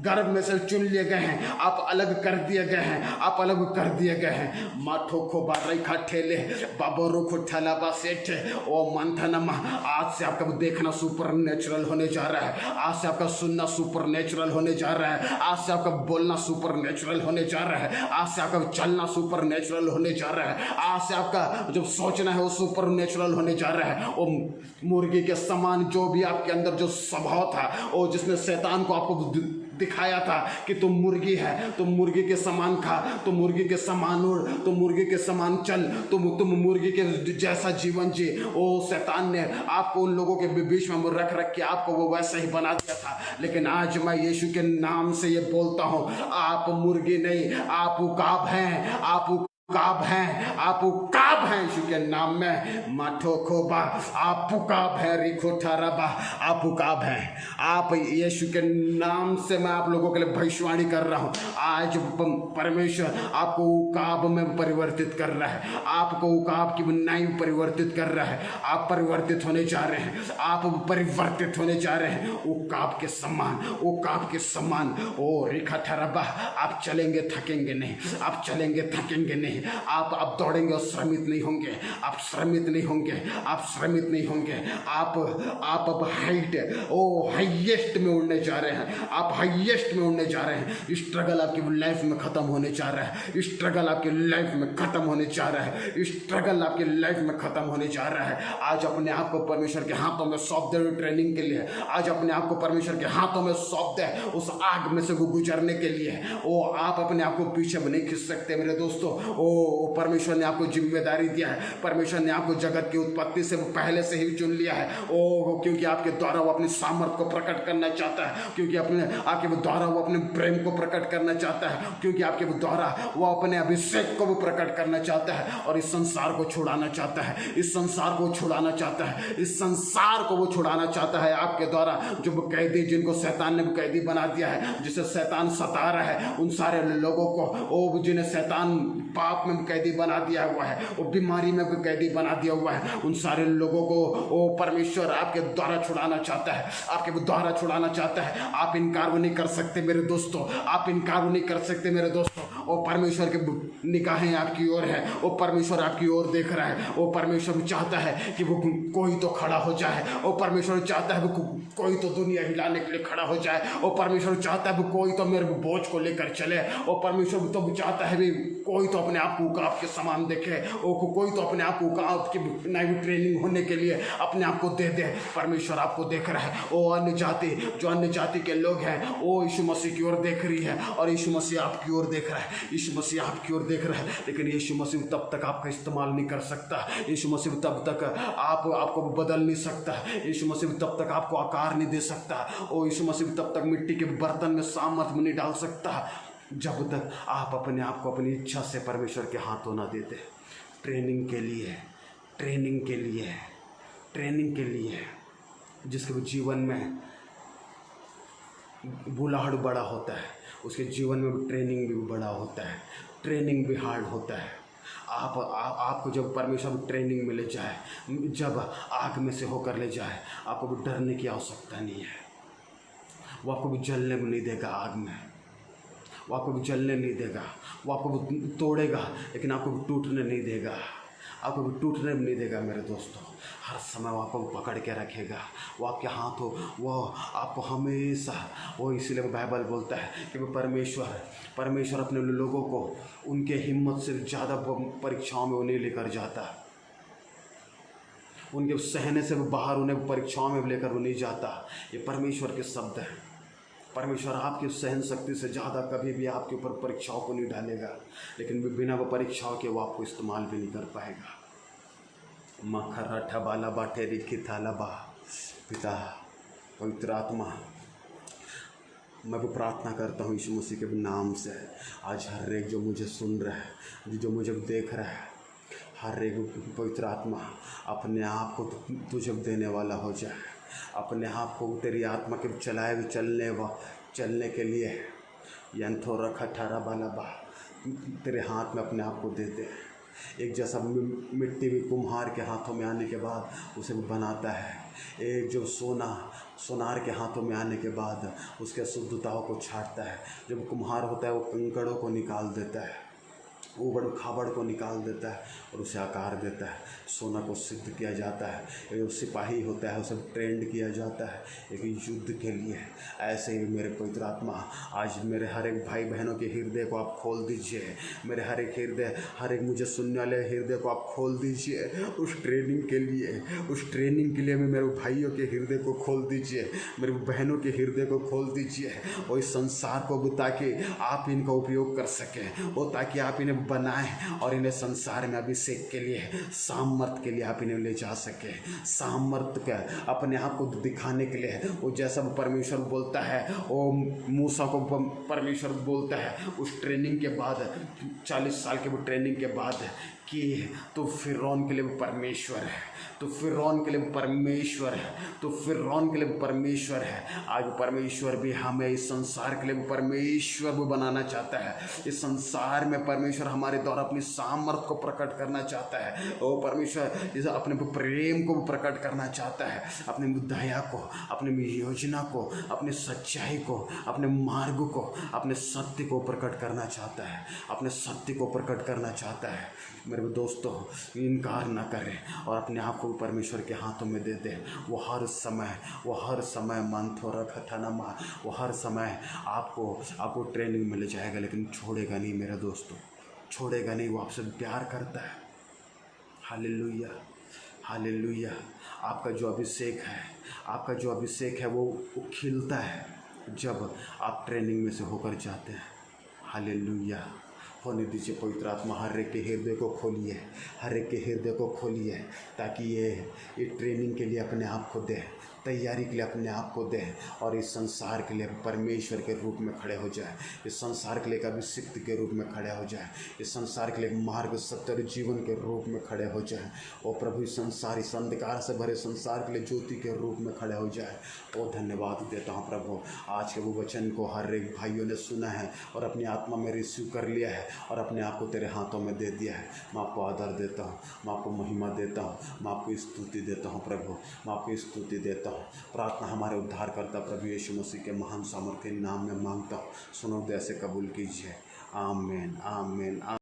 गर्भ में से चुन लिए गए हैं, आप अलग कर दिए गए हैं, आप अलग कर दिए गए हैं। माठो खो बारेखा ठेले बाबरो को ठला बासेठ ओ मंथनमा। आज से आपका देखना सुपर नेचुरल होने जा रहा है। आज से आपका सुनना सुपर नेचुरल होने जा रहा है। आज से आपका बोलना सुपर नेचुरल होने जा रहा है। आज से आपका चलना सुपर नेचुरल होने जा रहा है। आज से आपका जो सोचना है वो सुपर नेचुरल होने जा रहा है। वो मुर्गी के समान जो भी आपके अंदर जो स्वभाव था, वो जिसने शैतान को आपको दिखाया था कि तुम मुर्गी है, तुम मुर्गी के समान खा, तुम मुर्गी के समान उड़, तुम मुर्गी के समान चल, तुम मुर्गी के जैसा जीवन जी। वो शैतान ने आपको उन लोगों के बीच में रख के आपको वो वैसा ही बना दिया था। लेकिन आज मैं यीशु के नाम से ये बोलता हूँ, आप मुर्गी नहीं, आप उकाब हैं, आप उकाब हैं, आप उकाब हैं यीशु के नाम में। माठो खोबा आप उकाब हैं, रिखो ठहराबा आप उकाब हैं। आप यीशु के नाम से मैं आप लोगों के लिए भविष्यवाणी कर रहा हूँ। आज परमेश्वर आपको उकाब में परिवर्तित कर रहा है, आपको उकाब की बनाई परिवर्तित कर रहा है। आप परिवर्तित होने जा रहे हैं, आप परिवर्तित होने जा रहे हैं उकाब के समान, उकाब के समान। ओ रिखा ठहराबा आप चलेंगे थकेंगे नहीं, आप चलेंगे थकेंगे नहीं, आप दौड़ेंगे और श्रमित नहीं होंगे, आप श्रमित नहीं होंगे, आप श्रमित नहीं होंगे। आप अब हाईएस्ट में उड़ने जा रहे हैं, आप हाईएस्ट में उड़ने जा रहे हैं। स्ट्रगल आपकी लाइफ में खत्म होने जा रहा है, स्ट्रगल आपकी लाइफ में खत्म होने जा रहा है, स्ट्रगल आपकी लाइफ में खत्म होने जा रहा है। आज अपने आप को परमेश्वर के हाथों में सौंप दे ट्रेनिंग के लिए, आज अपने आप को परमेश्वर के हाथों में सौंप दे उस आग में से गुजरने के लिए। ओ आप अपने आप को पीछे नहीं खींच सकते मेरे दोस्तों। ओ परमेश्वर ने आपको जिम्मेदारी दिया है, परमेश्वर ने आपको जगत की उत्पत्ति से पहले से ही चुन लिया है। ओ क्योंकि आपके द्वारा वो अपनी सामर्थ को प्रकट करना चाहता है, क्योंकि आपके द्वारा वो अपने प्रेम को प्रकट करना चाहता है, क्योंकि आपके द्वारा वो अपने अभिषेक को भी प्रकट करना चाहता है और इस संसार को छुड़ाना चाहता है, इस संसार को छुड़ाना चाहता है, इस संसार को वो छुड़ाना चाहता है आपके द्वारा। जो कैदी जिनको शैतान ने कैदी बना दिया है, जिसे शैतान सता रहा है, उन सारे लोगों को ओ जिन्हें शैतान पाप में कैदी बना दिया हुआ है, वो बीमारी में भी कैदी बना दिया हुआ है, उन सारे लोगों को ओ परमेश्वर आपके द्वारा छुड़ाना चाहता है, आपके द्वारा छुड़ाना चाहता है। आप इनकार नहीं कर सकते मेरे दोस्तों, आप इनकार नहीं कर सकते मेरे दोस्तों। ओ परमेश्वर के निगाहें आपकी ओर है, वो परमेश्वर आपकी ओर देख रहा है। वो परमेश्वर चाहता है कि वो कोई तो खड़ा हो जाए, वो परमेश्वर चाहता है वो कोई तो दुनिया हिलाने के लिए खड़ा हो जाए। वो परमेश्वर चाहता है वो कोई तो मेरे बोझ को लेकर चले। वो परमेश्वर तो चाहता है भी कोई तो अपने आप को उकाब के समान देखे, वो कोई तो अपने आप को उकाब की नई ट्रेनिंग होने के लिए अपने आप को दे दे। परमेश्वर आपको देख रहा है। वो अन्य जाति जो अन्य जाति के लोग हैं वो यीशु मसीह की ओर देख रही है और यीशु मसीह आपकी ओर देख रहा है, यीशु मसीह आपकी ओर देख रहा है। लेकिन यीशु मसीह तब तक आपका इस्तेमाल नहीं कर सकता, यीशु मसीह तब तक आपको बदल नहीं सकता, यीशु मसीह तब तक आपको आकार नहीं दे सकता, ओ यीशु मसीह तब तक मिट्टी के बर्तन में सामर्थ नहीं डाल सकता जब तक आप अपने आप को अपनी इच्छा से परमेश्वर के हाथों ना देते। ट्रेनिंग के लिए, ट्रेनिंग के लिए, ट्रेनिंग के लिए जिसके जीवन में बुलाहट बड़ा होता है, उसके जीवन में ट्रेनिंग भी बड़ा होता है, ट्रेनिंग भी हार्ड होता है। आपको जब परमेश्वर ट्रेनिंग में ले जाए, जब आग में से होकर ले जाए, आपको भी डरने की आवश्यकता नहीं है। वो आपको भी जलने में नहीं देगा आग में, वो आपको भी जलने नहीं देगा, वो आपको भी तोड़ेगा लेकिन आपको भी टूटने नहीं देगा, आपको भी टूटने भी नहीं देगा मेरे दोस्तों। हर समय वो आपको पकड़ के रखेगा, वो आपके हाथों, वो आपको हमेशा, वो इसीलिए बाइबल बोलता है कि वो परमेश्वर अपने लोगों को उनके हिम्मत से ज़्यादा परीक्षाओं में वो नहीं लेकर जाता, उनके सहने से भी बाहर उन्हें परीक्षाओं में लेकर वो नहीं जाता। ये परमेश्वर के शब्द हैं। परमेश्वर आपकी सहन शक्ति से ज़्यादा कभी भी आपके ऊपर परीक्षाओं को नहीं डालेगा, लेकिन बिना वो परीक्षाओं के वो आपको इस्तेमाल भी नहीं कर पाएगा। मखरा ठबाला बाटे रिखी थाला बा। पिता पवित्र आत्मा, मैं भी प्रार्थना करता हूँ यीशु मसीह के नाम से, आज हर एक जो मुझे सुन रहा है, जो मुझे देख रहा है, हर एक पवित्र आत्मा अपने आप को तुझे देने वाला हो जाए, अपने आप को तेरी आत्मा के चलाए हुए चलने के लिए यंथो रखा ठारा बाला बा तेरे हाथ में अपने आप को दे दे। एक जैसा मिट्टी भी कुम्हार के हाथों में आने के बाद उसे बनाता है, एक जो सोनार के हाथों में आने के बाद उसके शुद्धताओं को छाटता है। जब कुम्हार होता है वो कंकड़ों को निकाल देता है, ऊबड़ खाबड़ को निकाल देता है और उसे आकार देता है, सोना को सिद्ध किया जाता है। एक सिपाही होता है उसे ट्रेंड किया जाता है एक युद्ध के लिए। ऐसे ही मेरे पवित्र आत्मा आज मेरे हर एक भाई बहनों के हृदय को आप खोल दीजिए, मेरे हर एक हृदय, हर एक मुझे सुनने वाले हृदय को आप खोल दीजिए उस ट्रेनिंग के लिए मैं मेरे भाइयों के हृदय को खोल दीजिए, मेरे बहनों के हृदय को खोल दीजिए और इस संसार को भी ताकि आप इनका उपयोग कर सकें, वो ताकि आप इन्हें बनाएं और इन्हें संसार में अभिषेक के लिए, सामर्थ के लिए आप इन्हें ले जा सके, सामर्थ का अपने आप को दिखाने के लिए। वो जैसा परमेश्वर बोलता है, वो मूसा को परमेश्वर बोलता है उस ट्रेनिंग के बाद, 40 साल के वो ट्रेनिंग के बाद कि तो फिरौन के लिए परमेश्वर है, तो फिरौन के लिए परमेश्वर है, तो फिरौन के लिए परमेश्वर है। आज परमेश्वर भी हमें इस संसार के लिए परमेश्वर भी बनाना चाहता है। इस संसार में परमेश्वर हमारे द्वारा अपनी सामर्थ को प्रकट करना चाहता है। वो परमेश्वर इस अपने प्रेम को प्रकट करना चाहता है, अपनी दया को, अपनी योजना को, अपनी सच्चाई को, अपने मार्ग को, अपने सत्य को प्रकट करना चाहता है, अपने सत्य को प्रकट करना चाहता है। मेरे दोस्तों, इनकार न करें और अपने आप को परमेश्वर के हाथों में दे दें। वो हर समय मन थोड़ा खठाना मार, वो हर समय आपको ट्रेनिंग में ले जाएगा, लेकिन छोड़ेगा नहीं मेरे दोस्तों, छोड़ेगा नहीं। वो आपसे प्यार करता है। Hallelujah, hallelujah. आपका जो अभिषेक है वो खिलता है जब आप ट्रेनिंग में से होकर जाते हैं। हालेलुया। होने दीजिए पवित्र आत्मा, हर एक के हृदय को खोलिए, हर एक के हृदय को खोलिए, ताकि ये ट्रेनिंग के लिए अपने आप को दे, तैयारी के लिए अपने आप को दे और इस संसार के लिए परमेश्वर के रूप में खड़े हो जाए, इस संसार के लिए एक अभिषिक्त के रूप में खड़े हो जाए, इस संसार के लिए एक मार्ग, सत्य और जीवन के रूप में खड़े हो जाए। ओ प्रभु, इस संसार, इस अंधकार से भरे संसार के लिए ज्योति के रूप में खड़े हो जाए। ओ धन्यवाद देता हूँ प्रभु, आज के वो वचन को हर एक भाइयों ने सुना है और अपनी आत्मा में रिसीव कर लिया है और अपने आप को तेरे हाथों में दे दिया है। मैं आपको आदर देता हूँ, मैं आपको महिमा देता हूँ, मैं आपको स्तुति देता हूँ प्रभु, मैं आपको स्तुति देता हूँ। प्रार्थना हमारे उद्धारकर्ता प्रभु यीशु मसीह के महान सामर्थ्य नाम में मांगता हूँ, सुनो दया से कबूल कीजिए। आमीन, आमीन।